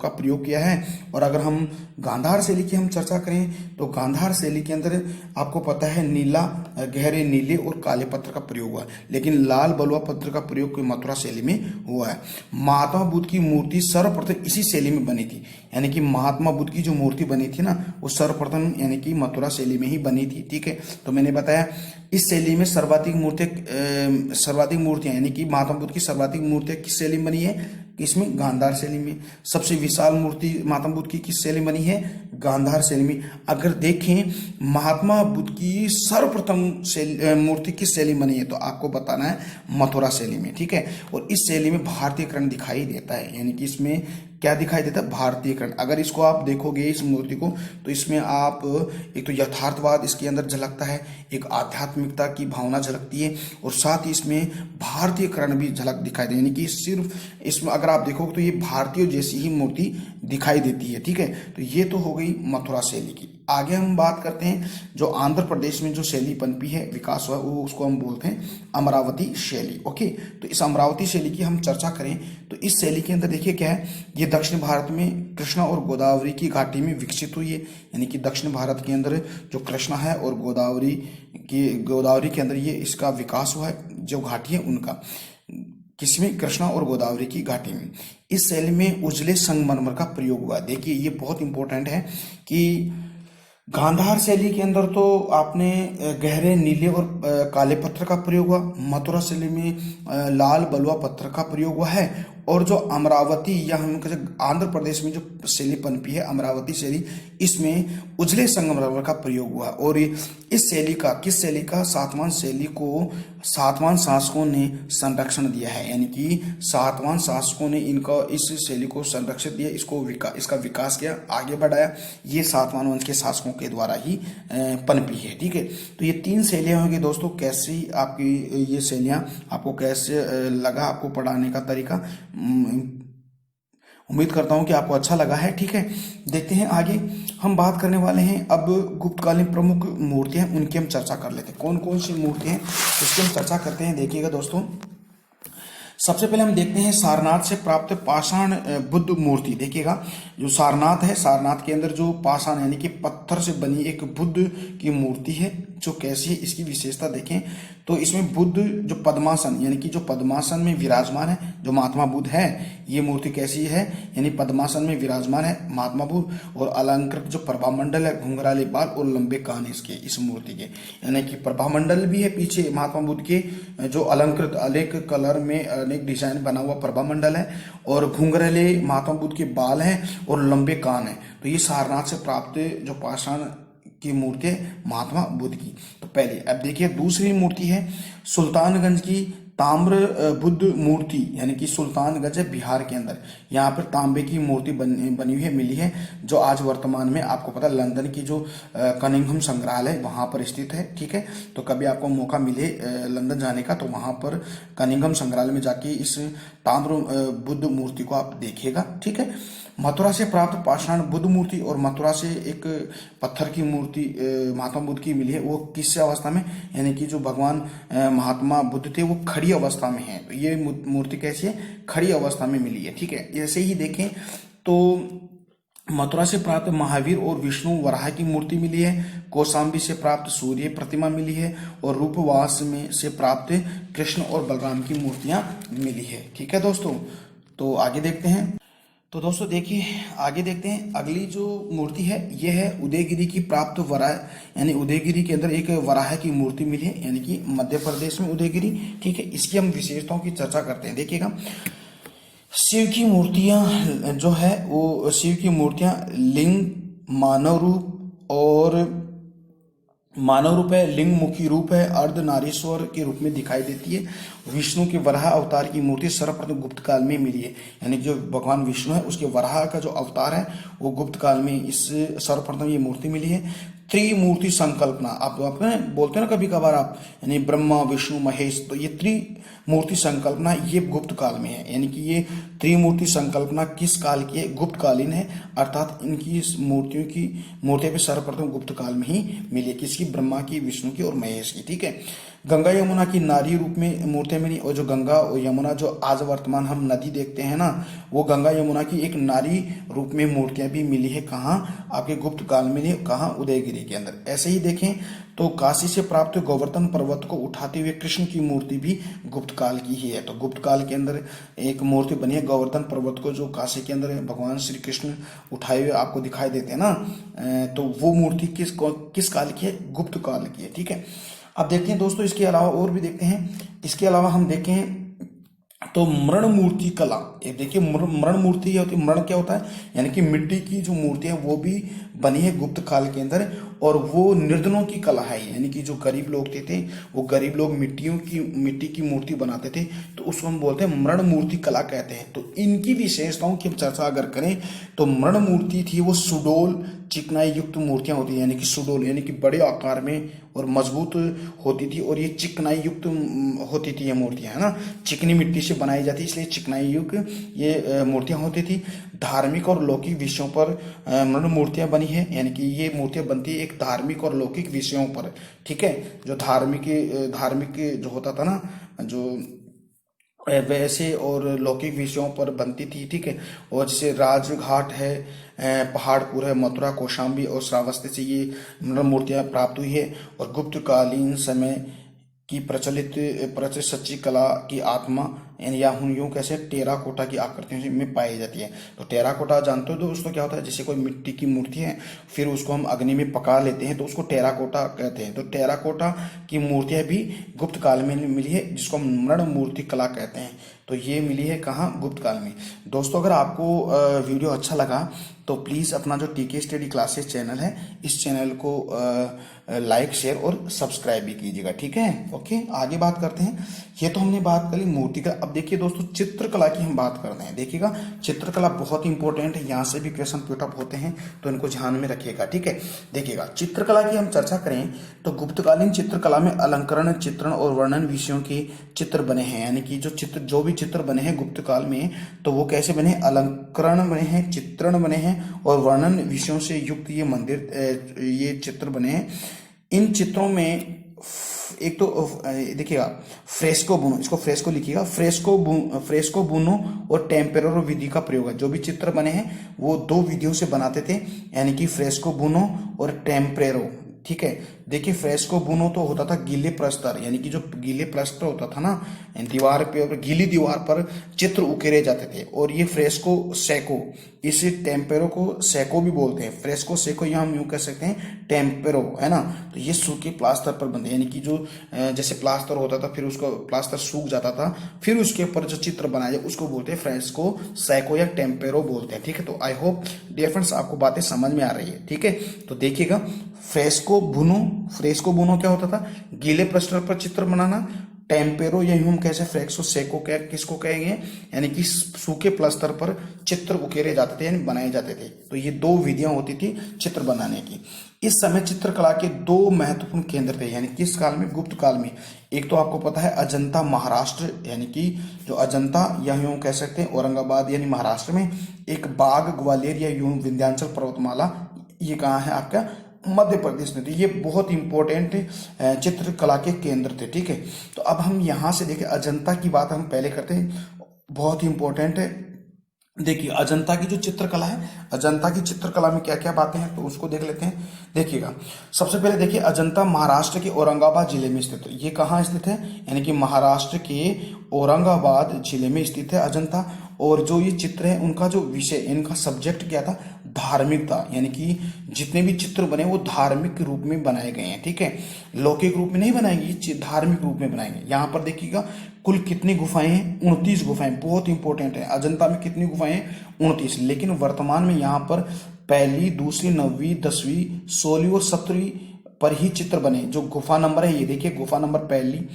का प्रयोग किया है। और अगर हम गांधार शैली की हम चर्चा करें तो गांधार शैली के अंदर आपको पता है नीला, गहरे नीले और काले पत्थर का प्रयोग हुआ है, लेकिन लाल बलुआ पत्थर का प्रयोग मथुरा शैली में हुआ है। महात्मा बुद्ध की मूर्ति सर्वप्रथम इसी शैली में बनी थी, यानी कि महात्मा बुद्ध की जो मूर्ति बनी थी ना वो सर्वप्रथम यानी कि मथुरा शैली में ही बनी थी, ठीक है। तो मैंने बताया इस शैली में सर्वाधिक मूर्तियां यानी कि महात्मा बुद्ध की सर्वाधिक मूर्तियां किस शैली में बनी है? इसमें गांधार शैली में। सबसे विशाल मूर्ति महात्मा बुद्ध की किस शैली बनी है? गांधार शैली में। अगर देखें महात्मा बुद्ध की सर्वप्रथम मूर्ति किस शैली में बनी है तो आपको बताना है मथुरा शैली में, ठीक है। और इस शैली में भारतीयकरण दिखाई देता है, यानी कि इसमें क्या दिखाई देता है? भारतीयकरण। अगर इसको आप देखोगे इस मूर्ति को तो इसमें आप एक तो यथार्थवाद इसके अंदर झलकता है, एक आध्यात्मिकता की भावना झलकती है और साथ ही इसमें भारतीयकरण भी झलक दिखाई दे, यानी कि सिर्फ इसमें अगर आप देखोगे तो ये भारतीय जैसी ही मूर्ति दिखाई देती है, ठीक है। तो ये तो हो गई मथुरा शैली की। आगे हम बात करते हैं जो आंध्र प्रदेश में जो शैली पनपी है, विकास हुआ, वो उसको हम बोलते हैं अमरावती शैली, ओके। तो इस अमरावती शैली की हम चर्चा करें तो इस शैली के अंदर देखिए क्या है, ये दक्षिण भारत में कृष्णा और गोदावरी की घाटी में विकसित हुई है, यानी कि दक्षिण भारत के अंदर जो कृष्णा है और गोदावरी के अंदर ये इसका विकास हुआ है, जो घाटी है उनका, किसमें? कृष्णा और गोदावरी की घाटी में। इस शैली में उजले संगमरमर का प्रयोग हुआ। देखिए ये बहुत इंपॉर्टेंट है कि गांधार शैली के अंदर तो आपने गहरे नीले और काले पत्थर का प्रयोग हुआ, मथुरा शैली में लाल बलुआ पत्थर का प्रयोग हुआ है, और जो अमरावती या हम आंध्र प्रदेश में जो शैली पनपी है अमरावती शैली, इसमें उजले संगमरमर का प्रयोग हुआ। और इस शैली का किस शैली का? सातवाहन शैली को सातवाहन शासकों ने संरक्षण दिया है, यानी कि सातवाहन शासकों ने इनका इस शैली को संरक्षित दिया, इसका विकास किया, आगे बढ़ाया। ये सातवाहन वंश के शासकों के द्वारा ही पनपी है, ठीक है। तो ये तीन शैलियां होंगी दोस्तों। कैसी आपकी ये शैलियां आपको कैसे लगा, आपको पढ़ाने का तरीका? उम्मीद करता हूं कि आपको अच्छा लगा है, ठीक है। देखते हैं आगे हम बात करने वाले हैं अब गुप्तकालीन प्रमुख मूर्तियां, उनकी हम चर्चा कर लेते हैं। कौन कौन सी मूर्तियां हैं इसकी हम चर्चा करते हैं। देखिएगा दोस्तों, सबसे पहले हम देखते हैं सारनाथ से प्राप्त पाषाण बुद्ध मूर्ति। देखिएगा, जो सारनाथ है, सारनाथ के अंदर जो पाषाण यानी कि पत्थर से बनी एक बुद्ध की मूर्ति है, जो कैसी है इसकी विशेषता देखें तो इसमें बुद्ध जो पद्मासन यानी कि जो पद्मासन में विराजमान है, जो महात्मा बुद्ध है, ये मूर्ति कैसी है, यानी पद्मासन में विराजमान है महात्मा बुद्ध, और अलंकृत जो प्रभामंडल है, घुंघराले बाल और लंबे कान इसके, इस मूर्ति के, यानी कि प्रभामंडल भी है पीछे महात्मा बुद्ध के, जो अलंकृत अनेक कलर में अनेक डिजाइन बना हुआ प्रभामंडल है, और घुंघराले महात्मा बुद्ध के बाल हैं और लंबे कान है। तो ये सारनाथ से प्राप्त जो पाषाण की मूर्ति है महात्मा बुद्ध की। तो पहले अब देखिए दूसरी मूर्ति है सुल्तानगंज की ताम्र बुद्ध मूर्ति, यानी कि सुल्तानगंज है बिहार के अंदर, यहाँ पर तांबे की मूर्ति बनी हुई है, मिली है, जो आज वर्तमान में आपको पता है लंदन की जो कनिंघम संग्रहालय वहां पर स्थित है। ठीक है, तो कभी आपको मौका मिले लंदन जाने का तो वहां पर कनिंघम संग्रहालय में जाके इस ताम्र बुद्ध मूर्ति को आप देखिएगा। ठीक है, मथुरा से प्राप्त पाषाण बुद्ध मूर्ति और मथुरा से एक पत्थर की मूर्ति महात्मा बुद्ध की मिली है, वो किस अवस्था में, यानी कि जो भगवान महात्मा बुद्ध थे वो खड़ी अवस्था में है। तो ये मूर्ति कैसी है, खड़ी अवस्था में मिली है। ठीक है, ऐसे ही देखें तो मथुरा से प्राप्त महावीर और विष्णु वराह की मूर्ति मिली है, कौशाम्बी से प्राप्त सूर्य प्रतिमा मिली है, और रूपवास में से प्राप्त कृष्ण और बलराम की मूर्तियां मिली है। ठीक है दोस्तों, तो आगे देखते हैं। तो दोस्तों देखिए आगे देखते हैं, अगली जो मूर्ति है ये है उदयगिरी की प्राप्त वराह, यानी उदयगिरी के अंदर एक वराह की मूर्ति मिली है, यानी कि मध्य प्रदेश में उदयगिरी। ठीक है, इसकी हम विशेषताओं की चर्चा करते हैं। देखिएगा, शिव की मूर्तियां जो है वो शिव की मूर्तियां लिंग, मानव रूप और मानव रूप है, लिंग मुखी रूप है, अर्ध नारीश्वर के रूप में दिखाई देती है। विष्णु के वराह अवतार की मूर्ति सर्वप्रथम गुप्त काल में मिली है, यानी जो भगवान विष्णु है उसके वराह का जो अवतार है वो गुप्त काल में इस सर्वप्रथम ये मूर्ति मिली है। त्रिमूर्ति संकल्पना, आप बोलते हैं ना कभी कभार आप, यानी ब्रह्मा विष्णु महेश, तो ये त्रिमूर्ति संकल्पना ये गुप्त काल में है, यानी कि ये त्रिमूर्ति संकल्पना किस काल की है, गुप्त कालीन है, अर्थात इनकी इस मूर्तियों पे सर्वप्रथम गुप्त काल में ही मिली है, किसकी, ब्रह्मा की, विष्णु की और महेश की। ठीक है, गंगा यमुना की नारी रूप में मूर्तियां मिली, और जो गंगा और यमुना जो आज वर्तमान हम नदी देखते हैं ना, वो गंगा यमुना की एक नारी रूप में मूर्तियां भी मिली है। कहाँ, आपके गुप्त काल में मिली, कहाँ, उदयगिरी के अंदर। ऐसे ही देखें तो काशी से प्राप्त गोवर्धन पर्वत को उठाते हुए कृष्ण की मूर्ति भी गुप्त काल की ही है। तो गुप्त काल के अंदर एक मूर्ति बनी है गोवर्धन पर्वत को, जो काशी के अंदर भगवान श्री कृष्ण उठाए हुए आपको दिखाई देते हैं ना, तो वो मूर्ति किस काल की है, गुप्त काल की है। ठीक है, अब देखते हैं दोस्तों, इसके अलावा और भी देखते हैं। इसके अलावा हम देखें तो मृण मूर्ति कला, ये देखिए मृण मूर्ति क्या होती है, मृण क्या होता है, यानी कि मिट्टी की जो मूर्ति है वो भी बनी है गुप्त काल के अंदर, और वो निर्धनों की कला है, यानी कि जो गरीब लोग थे वो गरीब लोग मिट्टी की मूर्ति बनाते थे, तो उसको हम बोलते हैं मृण मूर्ति कला कहते हैं। तो इनकी विशेषताओं की चर्चा अगर करें तो मृण मूर्ति थी वो सुडोल चिकनाई युक्त मूर्तियां होती है, यानी कि सुडोल यानी कि बड़े आकार में और मजबूत होती थी, और ये चिकनाई युक्त होती थी ये मूर्तियां, है ना, चिकनी मिट्टी से बनाई जाती, इसलिए चिकनाई युक्त ये मूर्तियां होती थी। धार्मिक और लौकिक विषयों पर मृण मूर्तियां बनी है, यानी कि ये मूर्तियां बनती है एक धार्मिक और लौकिक विषयों पर। ठीक है, जो धार्मिक जो होता था ना, जो वैसे और लौकिक विषयों पर बनती थी। ठीक है, और जैसे राजघाट है, पहाड़पुर है, मथुरा, कौशाम्बी और श्रावस्ती से ये मूर्तियां प्राप्त हुई है, और गुप्तकालीन समय की प्रचलित सच्ची कला की आत्मा या यूं कैसे टेराकोटा की आकृतियों में पाई जाती है। तो टेराकोटा जानते हो दोस्तों क्या होता है, जैसे कोई मिट्टी की मूर्ति है फिर उसको हम अग्नि में पका लेते हैं तो उसको टेराकोटा कहते हैं। तो टेराकोटा की मूर्तियां भी गुप्त काल में मिली है, जिसको हम मृण मूर्ति कला कहते हैं। तो ये मिली है कहाँ, गुप्त काल में। दोस्तों अगर आपको वीडियो अच्छा लगा तो प्लीज़ अपना जो टीके स्टडी क्लासेस चैनल है इस चैनल को लाइक शेयर और सब्सक्राइब भी कीजिएगा। ठीक है, ओके, आगे बात करते हैं। ये तो हमने बात करी मूर्ति का। अब देखिए दोस्तों चित्रकला की हम बात कर रहे हैं। देखिएगा चित्रकला बहुत इंपॉर्टेंट है, यहाँ से भी क्वेश्चन पुटअप होते हैं तो इनको ध्यान में रखिएगा। ठीक है, देखिएगा चित्रकला की हम चर्चा करें तो गुप्तकालीन चित्रकला में अलंकरण, चित्रण और वर्णन विषयों के चित्र बने हैं, यानी कि जो भी चित्र बने हैं गुप्त काल में तो वो कैसे बने, अलंकरण बने हैं, चित्रण बने हैं और वर्णन विषयों से युक्त ये चित्र बने हैं। इन चित्रों में एक तो देखिएगा फ्रेस्को बुनो, इसको फ्रेस्को लिखिएगा, फ्रेस्को बुनो और टेम्पेरोरो विधि का प्रयोग है। जो भी चित्र बने हैं वो दो विधियों से बनाते थे, यानी कि फ्रेस्को बुनो और टेम्पेरो। ठीक है, देखिए फ्रेस्को बुनो तो होता था गीले प्रस्तर, यानी कि जो गीले प्रस्तर होता था ना, दीवार पे गीली दीवार पर चित्र उकेरे जाते थे। और ये फ्रेस्को सेको, इसे टेम्पेरो को सेको भी बोलते हैं। फ्रेस्को सेको या हम यूं कह सकते हैं टेम्पेरो, है ना। तो ये सूखे प्लास्टर पर बनते, यानी कि जो जैसे प्लास्टर होता था, फिर उसको प्लास्टर सूख जाता था, फिर उसके ऊपर जो चित्र बनाया जाए उसको बोलते हैं फ्रेस्को सेको या टेम्पेरो बोलते हैं। ठीक है, तो आई होप डियर फ्रेंड्स आपको बातें समझ में आ रही है। ठीक है, तो देखिएगा फ्रेस्को बुनो क्या होता था, गीले प्रस्तर पर चित्र बनाना। टेम्पेरो या यूं कैसे फ्रेस्को सेको क्या किसको कहेंगे, यानी कि सूखे प्लास्टर पर चित्र उकेरे जाते थे यानी बनाए जाते थे। तो ये दो विधियां होती थी चित्र बनाने की। इस समय चित्रकला के दो महत्वपूर्ण केंद्र थे, यानी किस काल में, गुप्त काल में। एक तो आपको पता है अजंता महाराष्ट्र, यानी कि जो अजंता या यूं कह सकते हैं औरंगाबाद यानी महाराष्ट्र में, एक बाग ग्वालियर या यूं विंध्याचल पर्वतमाला, ये कहाँ है आपका मध्य प्रदेश में। तो ये बहुत इंपॉर्टेंट चित्रकला के केंद्र थे। ठीक है, तो अब हम यहाँ से देखें अजंता की बात हम पहले करते हैं, बहुत ही इंपॉर्टेंट है। देखिए अजंता की जो चित्रकला है, अजंता की चित्रकला में क्या क्या बातें हैं तो उसको देख लेते हैं। देखिएगा सबसे पहले देखिए अजंता महाराष्ट्र के औरंगाबाद जिले में स्थित है। ये कहाँ स्थित है, यानी कि महाराष्ट्र के औरंगाबाद जिले में स्थित है अजंता। और जो ये चित्र है उनका जो विषय, इनका सब्जेक्ट क्या था, धार्मिक था, यानी कि जितने भी चित्र बने वो धार्मिक रूप में बनाए गए हैं। ठीक है, लौकिक रूप में नहीं बनाएंगे, धार्मिक रूप में बनाएंगे। यहाँ पर देखिएगा कुल कितनी गुफाएं हैं, 29 गुफाएं, बहुत इंपॉर्टेंट है। अजंता में कितनी गुफाएं हैं, 29। लेकिन वर्तमान में यहाँ पर पहली, दूसरी, 9वीं, 10वीं, 16वीं और 17वीं पर ही चित्र बने। जो गुफा नंबर है ये देखिए, गुफा नंबर पहली,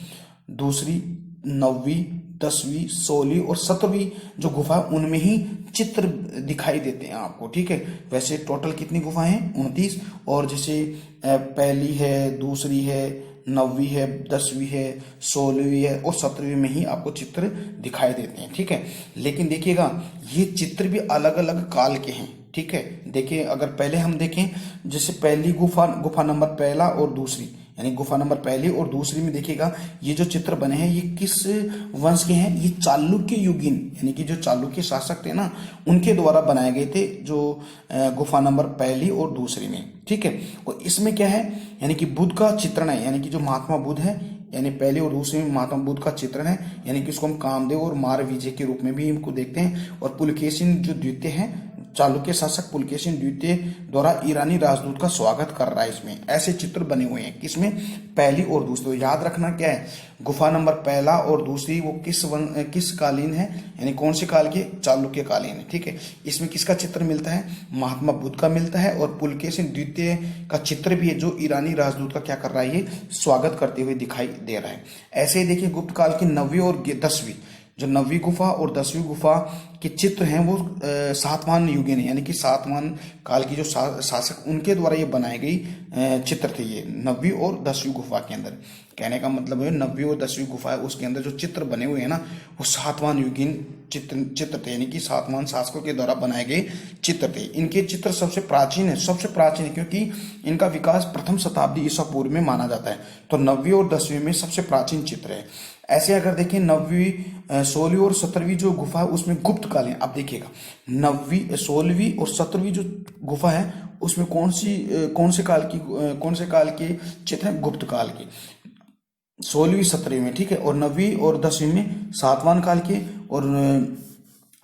दूसरी, 9वीं, 10वीं, 16वीं और 17वीं जो गुफा है उनमें ही चित्र दिखाई देते हैं आपको। ठीक है, वैसे टोटल कितनी गुफाएं हैं, 29। और जैसे पहली है, दूसरी है, 9वीं है, 10वीं है, 16वीं है और 17वीं में ही आपको चित्र दिखाई देते हैं। ठीक है, लेकिन देखिएगा ये चित्र भी अलग अलग काल के हैं। ठीक है, देखिए अगर पहले हम देखें, जैसे पहली गुफा नंबर पहला और दूसरी, यानी गुफा नंबर पहली और दूसरी में देखिएगा ये जो चित्र बने हैं ये किस वंश के हैं, ये चालुक्य युगीन, यानी कि जो चालुक्य शासक थे ना उनके द्वारा बनाए गए थे, जो गुफा नंबर पहली और दूसरी में। ठीक है, और इसमें क्या है, यानी कि बुद्ध का चित्रण है, यानी कि जो महात्मा बुद्ध है, यानी पहले और दूसरे में महात्मा बुद्ध का चित्रण है, यानी कि इसको हम कामदेव और मार विजय के रूप में भी इनको देखते हैं। और पुलकेशिन जो द्वितीय है, चालुक्य शासक पुलकेशिन द्वितीय द्वारा ईरानी राजदूत का स्वागत कर रहा है। इसमें ऐसे चित्र बने हुए हैं, किसमें, पहली और दूसरी। तो याद रखना क्या है, गुफा नंबर पहला और दूसरी वो किस कालीन है, यानी कौन से काल के, चालुक्य कालीन है। ठीक है, इसमें किसका चित्र मिलता है, महात्मा बुद्ध का मिलता है। और पुलकेशिन द्वितीय का चित्र भी है जो ईरानी राजदूत का क्या कर रहा है, ये स्वागत करते हुए दिखाई दे रहा है। ऐसे ही देखिए गुप्त काल की 9वीं और 10वीं, जो 9वीं गुफा और 10वीं गुफा के चित्र हैं वो सातवाहन युगीन है, यानी कि सातवाहन काल की जो शासक उनके द्वारा ये बनाए गई चित्र थे ये 9वीं और 10वीं गुफा के अंदर। कहने का मतलब है 9वीं और 10वीं गुफा है उसके अंदर जो चित्र बने हुए हैं ना वो सातवाहन युगीन चित्र थे, यानी कि सातवाहन शासकों के द्वारा बनाए गए चित्र थे। इनके चित्र सबसे प्राचीन है क्योंकि इनका विकास प्रथम शताब्दी ईसा पूर्व में माना जाता है। तो 9वीं और 10वीं में सबसे प्राचीन चित्र है। ऐसे अगर देखें 9वीं, 16वीं और 17वीं जो गुफा है उसमें गुप्त कालीन। अब देखिएगा 9वीं, 16वीं और 17वीं जो गुफा है उसमें कौन से काल के चित्र हैं, गुप्त काल के, 16वीं 17वीं में। ठीक है, और 9वीं और 10वीं में सातवाहन काल के, और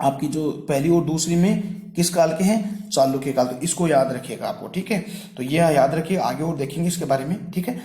आपकी जो पहली और दूसरी में किस काल के हैं, चालुक्य काल। तो इसको याद रखिएगा आपको। ठीक है, तो ये याद रखिए, आगे और देखेंगे इसके बारे में। ठीक है,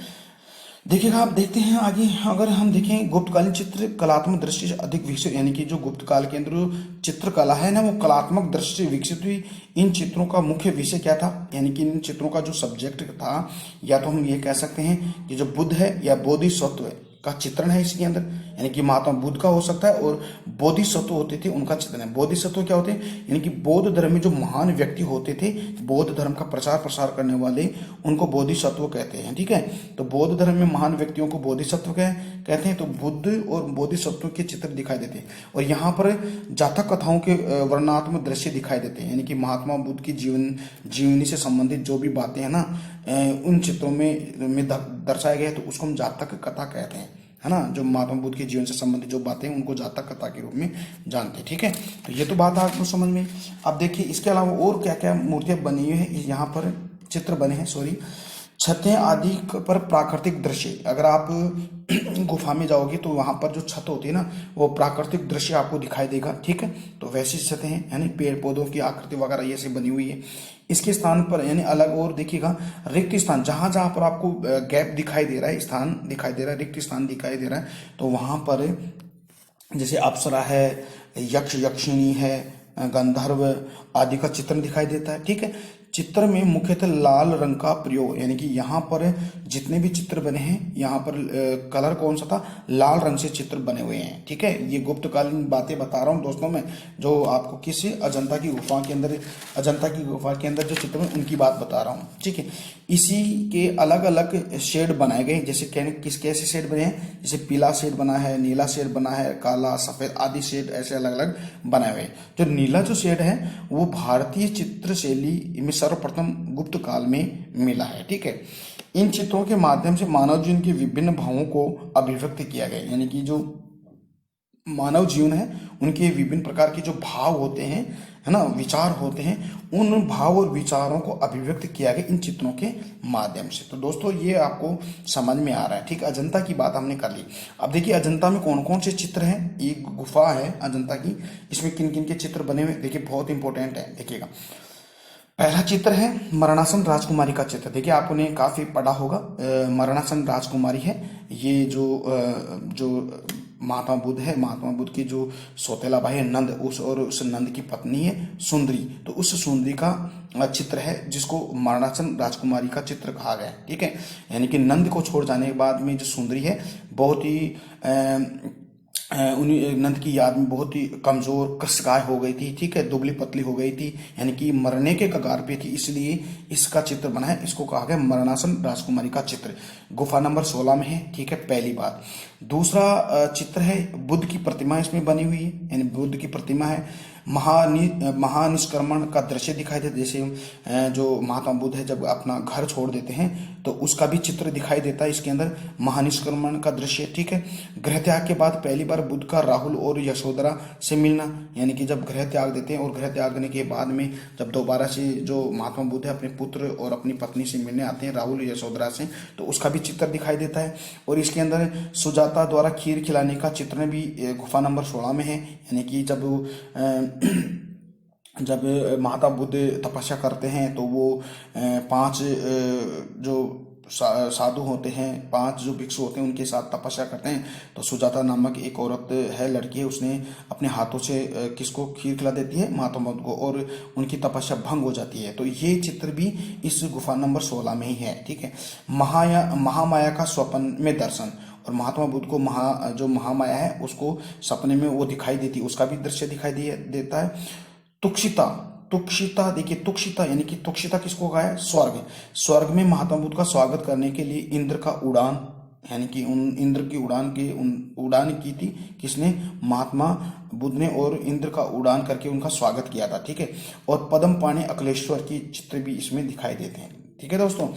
देखिएगा आप देखते हैं आगे, अगर हम देखें गुप्तकालीन चित्र कलात्मक दृष्टि से अधिक विकसित, यानी कि जो गुप्त काल के अंदर चित्रकला है ना वो कलात्मक दृष्टि से विकसित हुई। इन चित्रों का मुख्य विषय क्या था, यानी कि इन चित्रों का जो सब्जेक्ट था, या तो हम ये कह सकते हैं कि जो बुद्ध है या बोधिसत्व है, का चित्रण है इसके अंदर, यानी कि महात्मा बुद्ध का हो सकता है, और बोधिसत्व होते थे उनका चित्रण है। बोधिसत्व क्या होते हैं, यानी कि बौद्ध धर्म में जो महान व्यक्ति होते थे, बौद्ध धर्म का प्रचार प्रसार करने वाले, उनको बोधिसत्व कहते हैं। ठीक है, तो बौद्ध धर्म में महान व्यक्तियों को बोधिसत्व कहते हैं। तो बुद्ध और बोधिसत्व के चित्र दिखाई देते हैं, और यहाँ पर जातक कथाओं के वर्णनात्मक दृश्य दिखाई देते हैं, यानी कि महात्मा बुद्ध की जीवनी से संबंधित जो भी बातें हैं ना, उन चित्रों में दर्शाया गया है, तो उसको हम जातक कथा कहते हैं, है ना। जो महात्मा बुद्ध के जीवन से संबंधित जो बातें हैं उनको जातक कथा के रूप में जानते हैं। ठीक है, तो ये तो बात आपको समझ में। अब देखिए इसके अलावा और क्या क्या मूर्तियां बनी हुई है, यहाँ पर चित्र बने हैं, छतें आदि पर प्राकृतिक दृश्य। अगर आप गुफा में जाओगे तो वहां पर जो छत होती है ना, वो प्राकृतिक दृश्य आपको दिखाई देगा। ठीक है, तो वैसी छतें हैं, यानी पेड़ पौधों की आकृति वगैरह ये सब बनी हुई है। इसके स्थान पर यानी अलग और देखिएगा रिक्त स्थान, जहां जहां पर आपको गैप दिखाई दे रहा है, स्थान दिखाई दे रहा है, रिक्त स्थान दिखाई दे रहा है, तो वहां पर जैसे अप्सरा है, यक्ष यक्षिणी है, गंधर्व आदि का चित्रण दिखाई देता है। ठीक है, चित्र में मुख्यतः लाल रंग का प्रयोग, यानी कि यहाँ पर जितने भी चित्र बने हैं, यहाँ पर कलर कौन सा था, लाल रंग से चित्र बने हुए हैं। ठीक है, ये गुप्तकालीन बातें बता रहा हूँ दोस्तों मैं, जो आपको किसी अजंता की गुफा के अंदर जो चित्र हैं उनकी बात बता रहा हूँ। ठीक है, इसी के अलग अलग शेड बनाए गए, जैसे कैसे शेड बने हैं, जैसे पीला शेड बना है, नीला शेड बना है, काला सफेद आदि शेड ऐसे अलग अलग बनाए हुए हैं। जो नीला जो शेड है वो भारतीय चित्र शैली में सर्वप्रथम गुप्त काल में मिला है। ठीक है, इन चित्रों के माध्यम से मानव जीवन के विभिन्न भावों को अभिव्यक्त किया गया, यानी कि जो मानव जीवन है उनके विभिन्न प्रकार के जो भाव होते हैं, है ना, विचार होते हैं, उन भाव और विचारों को अभिव्यक्त किया गया इन चित्रों के माध्यम से। तो दोस्तों ये आपको समझ में आ रहा है। ठीक, अजंता की बात हमने कर ली। अब देखिए अजंता में कौन कौन से चित्र हैं। एक गुफा है अजंता की, इसमें किन किन के चित्र बने हुए, देखिए बहुत इंपॉर्टेंट है। देखिएगा पहला चित्र है मरणासन राजकुमारी का चित्र। देखिए आपने काफी पढ़ा होगा, मरणासन राजकुमारी है ये, जो महात्मा बुद्ध है, महात्मा बुद्ध की जो सौतेला भाई है नंद, उस नंद की पत्नी है सुंदरी, तो उस सुंदरी का चित्र है जिसको मरणासन राजकुमारी का चित्र कहा गया है। ठीक है, यानी कि नंद को छोड़ जाने के बाद में जो सुंदरी है बहुत ही उन्हीं नंद की याद में बहुत ही कमजोर कसगाय हो गई थी। ठीक है, दुबली पतली हो गई थी, यानी कि मरने के कगार पे थी, इसलिए इसका चित्र बना है, इसको कहा गया मरणासन राजकुमारी का चित्र। गुफा नंबर 16 में है। ठीक है, पहली बात। दूसरा चित्र है बुद्ध की प्रतिमा इसमें बनी हुई है, यानी बुद्ध की प्रतिमा है। महानिष्क्रमण का दृश्य दिखाई देता, जैसे जो महात्मा बुद्ध है जब अपना घर छोड़ देते हैं तो उसका भी चित्र दिखाई देता है इसके अंदर, महानिष्क्रमण का दृश्य। ठीक है, गृह त्याग के बाद पहली बार बुद्ध का राहुल और यशोधरा से मिलना, यानी कि जब गृह त्याग देते हैं और गृह त्यागने के बाद में जब दोबारा से जो महात्मा बुद्ध है अपने पुत्र और अपनी पत्नी से मिलने आते हैं राहुल यशोधरा से, तो उसका भी चित्र दिखाई देता है। और इसके अंदर सुजाता द्वारा खीर खिलाने का चित्र भी गुफा नंबर 16 में है, यानी कि जब महात्मा बुद्ध तपस्या करते हैं तो वो 5 जो साधु होते हैं, 5 जो भिक्षु होते हैं उनके साथ तपस्या करते हैं, तो सुजाता नामक एक औरत है, लड़की है, उसने अपने हाथों से किसको खीर खिला देती है, महात्मा बुद्ध को, और उनकी तपस्या भंग हो जाती है। तो ये चित्र भी इस गुफा नंबर 16 में ही है। ठीक है, महामाया का स्वप्न में दर्शन, और महात्मा बुद्ध को जो महामाया है उसको सपने में वो दिखाई देती है, उसका भी दृश्य दिखाई देता है। तुक्षिता देखिए, तुक्षिता यानी कि तुक्षिता किसको कहा है, स्वर्ग में महात्मा बुद्ध का स्वागत करने के लिए इंद्र का उड़ान, यानी कि उन इंद्र की उड़ान की थी किसने, महात्मा बुद्ध ने, और इंद्र का उड़ान करके उनका स्वागत किया था। ठीक है, और पद्म पाणे अकलेश्वर की चित्र भी इसमें दिखाई देते हैं। ठीक है दोस्तों,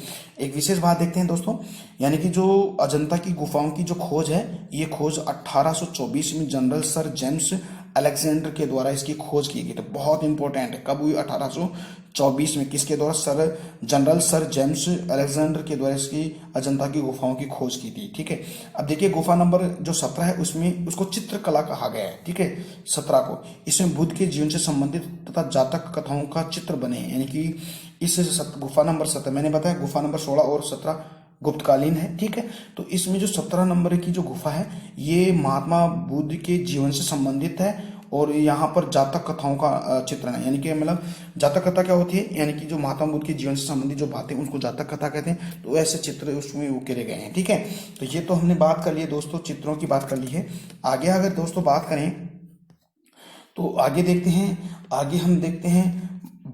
एक विशेष बात देखते हैं दोस्तों, यानी कि जो अजंता की गुफाओं की जो खोज है, ये खोज 1824 में जनरल सर जेम्स अलेक्जेंडर के द्वारा इसकी खोज की गई। तो बहुत इंपॉर्टेंट है, कब हुई, 1824 में, किसके द्वारा, जनरल सर जेम्स अलेक्जेंडर के द्वारा इसकी अजंता की गुफाओं की खोज की थी। ठीक है, अब देखिए गुफा नंबर जो 17 है उसमें उसको चित्रकला कहा गया है। ठीक है, 17 को, इसमें बुद्ध के जीवन से संबंधित तथा जातक कथाओं का चित्र बने हैं, यानी कि इस गुफा नंबर 17, मैंने बताया गुफा नंबर 16 और 17 गुप्तकालीन है। ठीक है, तो इसमें जो 17 नंबर की जो गुफा है ये महात्मा बुद्ध के जीवन से संबंधित है और यहाँ पर जातक कथाओं का चित्रण है, यानी कि मतलब जातक कथा क्या होती है, यानी कि जो महात्मा बुद्ध के जीवन से संबंधित जो बातें उनको जातक कथा कहते हैं। तो ऐसे चित्र उसमें उकेरे गए हैं, ठीक है। तो ये तो हमने बात कर ली है दोस्तों, चित्रों की बात कर ली है। आगे अगर दोस्तों बात करें तो आगे देखते हैं, आगे हम देखते हैं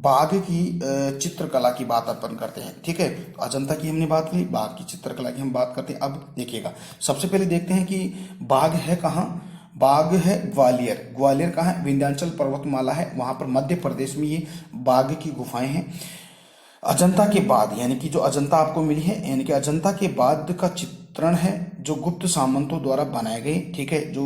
बाघ की चित्रकला की बात अपन करते हैं, ठीक है। तो अजंता की हमने बात की, बाघ की चित्रकला की हम बात करते हैं। अब देखिएगा, सबसे पहले देखते हैं कि बाघ है कहाँ। बाघ है ग्वालियर। ग्वालियर कहाँ है? विंध्याचल पर्वतमाला है, वहां पर मध्य प्रदेश में ये बाघ की गुफाएं हैं। अजंता के बाद, यानी कि जो अजंता आपको मिली है, यानी कि अजंता के बाद का चित्रण है जो गुप्त सामंतों द्वारा बनाए गए, ठीक है। जो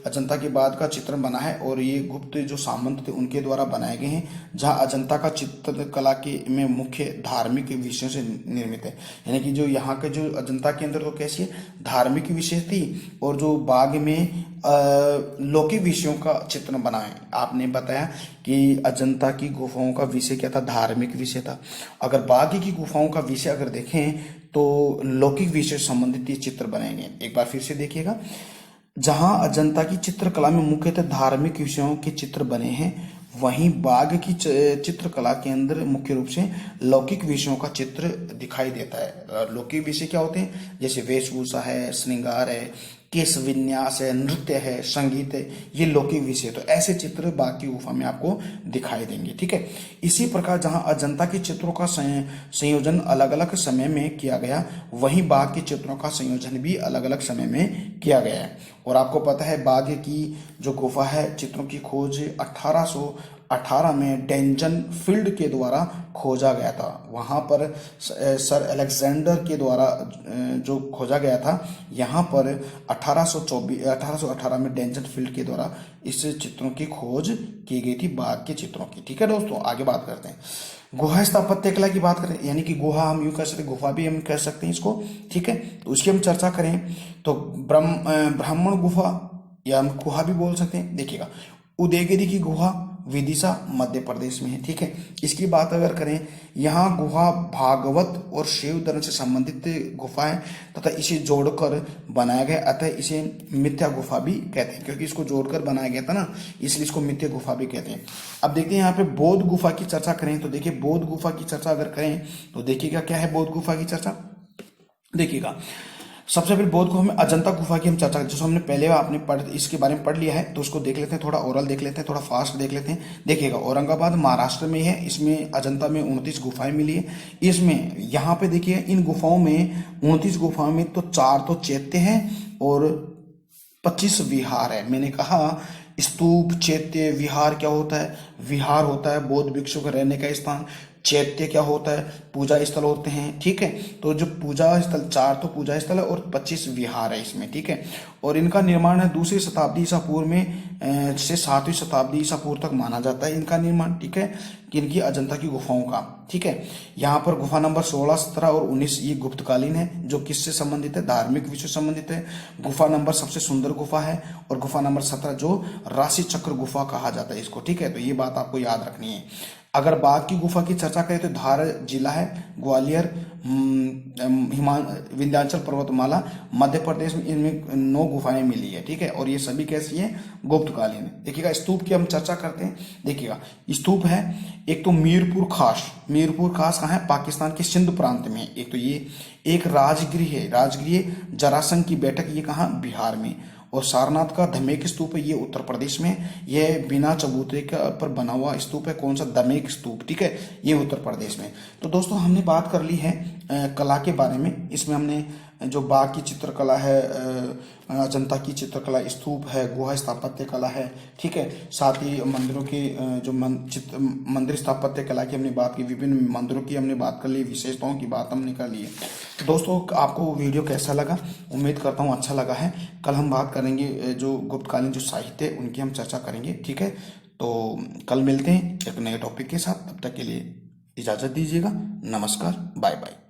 अजंता के बाद का चित्रण बना है और ये गुप्त जो सामंत थे उनके द्वारा बनाए गए हैं, जहाँ अजंता का चित्रकला के में मुख्य धार्मिक विषयों से निर्मित है। यानी कि जो यहाँ के जो अजंता के अंदर तो कैसी है, धार्मिक विषय थी, और जो बाघ में लौकिक विषयों का चित्रण बना है। आपने बताया कि अजंता की गुफाओं का विषय क्या था, धार्मिक विषय था। अगर बाघ की गुफाओं का विषय अगर देखें तो लौकिक विषय से संबंधित ये चित्र बनेंगे। एक बार फिर से देखिएगा, जहां अजंता की चित्रकला में मुख्यतः धार्मिक विषयों के चित्र बने हैं, वहीं बाघ की चित्रकला के अंदर मुख्य रूप से लौकिक विषयों का चित्र दिखाई देता है। लौकिक विषय क्या होते हैं? जैसे वेशभूषा है, श्रृंगार है, केश विन्यास है, नृत्य है, संगीत है, ये लौकिक विषय। तो ऐसे चित्र बाघ की गुफा में आपको दिखाई देंगे, ठीक है। इसी प्रकार जहां अजंता के चित्रों का संयोजन अलग अलग समय में किया गया, वहीं बाघ के चित्रों का संयोजन भी अलग अलग समय में किया गया है। और आपको पता है बाघ की जो गुफा है, चित्रों की खोज 1818 में डेंजन फील्ड के द्वारा खोजा गया था। वहां पर सर अलेक्जेंडर के द्वारा जो खोजा गया था, यहाँ पर 1818 में डेंजन फील्ड के द्वारा इस चित्रों की खोज की गई थी, बाघ के चित्रों की, ठीक है दोस्तों। आगे बात करते हैं, गुहा स्थापत्य कला की बात करें, यानी कि गुहा हम यूं कह सकते, गुफा भी हम कह सकते हैं इसको, ठीक है। तो उसकी हम चर्चा करें तो ब्राह्मण गुफा या हम गुहा भी बोल सकते हैं। देखिएगा, उदयगिरी की गुहा विदिशा मध्य प्रदेश में है, ठीक है। इसकी बात अगर करें, यहाँ गुहा भागवत और शिव धर्म से संबंधित गुफा है तथा इसे जोड़कर बनाया गया, अतः इसे मिथ्या गुफा भी कहते हैं, क्योंकि इसको जोड़कर बनाया गया था ना, इसलिए इसको मिथ्या गुफा भी कहते हैं। अब देखते हैं यहाँ पे बौद्ध गुफा की चर्चा करें तो देखिए, बौद्ध गुफा की चर्चा अगर करें तो देखिएगा क्या है बौद्ध गुफा की चर्चा। देखिएगा, सबसे पहले बौद्ध गुफा में अजंता गुफा की हम चर्चा, जिसको हमने पहले आपने इसके बारे में पढ़ लिया है, तो उसको देख लेते हैं, थोड़ा ओरल देख लेते हैं, थोड़ा फास्ट देख लेते हैं। देखिएगा, औरंगाबाद महाराष्ट्र में है, इसमें अजंता में 29 गुफाएं मिली है। इसमें यहाँ पे देखिए, इन गुफाओं में 29 गुफाओं में तो 4 तो चैत्य हैं और 25 विहार है। मैंने कहा स्तूप, चैत्य, विहार क्या होता है? विहार होता है बौद्ध भिक्षु का रहने का स्थान, चैत्य क्या होता है? पूजा स्थल होते हैं, ठीक है। तो जो पूजा स्थल, 4 तो पूजा स्थल है और 25 विहार है इसमें, ठीक है। और इनका निर्माण है 2वीं शताब्दी ईसा पूर्व में से 7वीं शताब्दी ईसा पूर्व तक माना जाता है इनका निर्माण, ठीक है, किनकी? अजंता की गुफाओं का, ठीक है। यहाँ पर गुफा नंबर 16, 17 और 19 ये गुप्तकालीन है, जो किससे संबंधित है? धार्मिक विषय से संबंधित है। गुफा नंबर सबसे सुंदर गुफा है, और गुफा नंबर 17 जो राशि चक्र गुफा कहा जाता है इसको, ठीक है। तो ये बात आपको याद रखनी है। अगर बाघ की गुफा की चर्चा करें तो धार जिला है, ग्वालियर, विंध्याचल पर्वतमाला, मध्य प्रदेश में इनमें 9 गुफाएं मिली है, ठीक है। और ये सभी कैसी है? गुप्तकालीन है। देखिएगा, स्तूप की हम चर्चा करते हैं। देखिएगा, स्तूप है एक तो मीरपुर खास। मीरपुर खास कहाँ है? पाकिस्तान के सिंध प्रांत में। एक तो ये एक राजगृह है, राजगृह जरासंध की बैठक, ये कहाँ? बिहार में। और सारनाथ का धमेक स्तूप है, ये उत्तर प्रदेश में। यह बिना चबूतरे के पर बना हुआ स्तूप है। कौन सा? धमेक स्तूप, ठीक है, ये उत्तर प्रदेश में। तो दोस्तों हमने बात कर ली है कला के बारे में। इसमें हमने जो बाघ की चित्रकला है, अजंता की चित्रकला, स्तूप है, गुहा स्थापत्य कला है, ठीक है। साथ ही मंदिरों की जो मंदिर स्थापत्य कला की हमने बात की, विभिन्न मंदिरों की हमने बात कर ली, विशेषताओं की बात हमने कर ली है। तो दोस्तों आपको वीडियो कैसा लगा? उम्मीद करता हूँ अच्छा लगा है। कल हम बात करेंगे जो गुप्तकालीन जो साहित्य है उनकी हम चर्चा करेंगे, ठीक है। तो कल मिलते हैं एक नए टॉपिक के साथ, तब तक के लिए इजाजत दीजिएगा। नमस्कार, बाय बाय।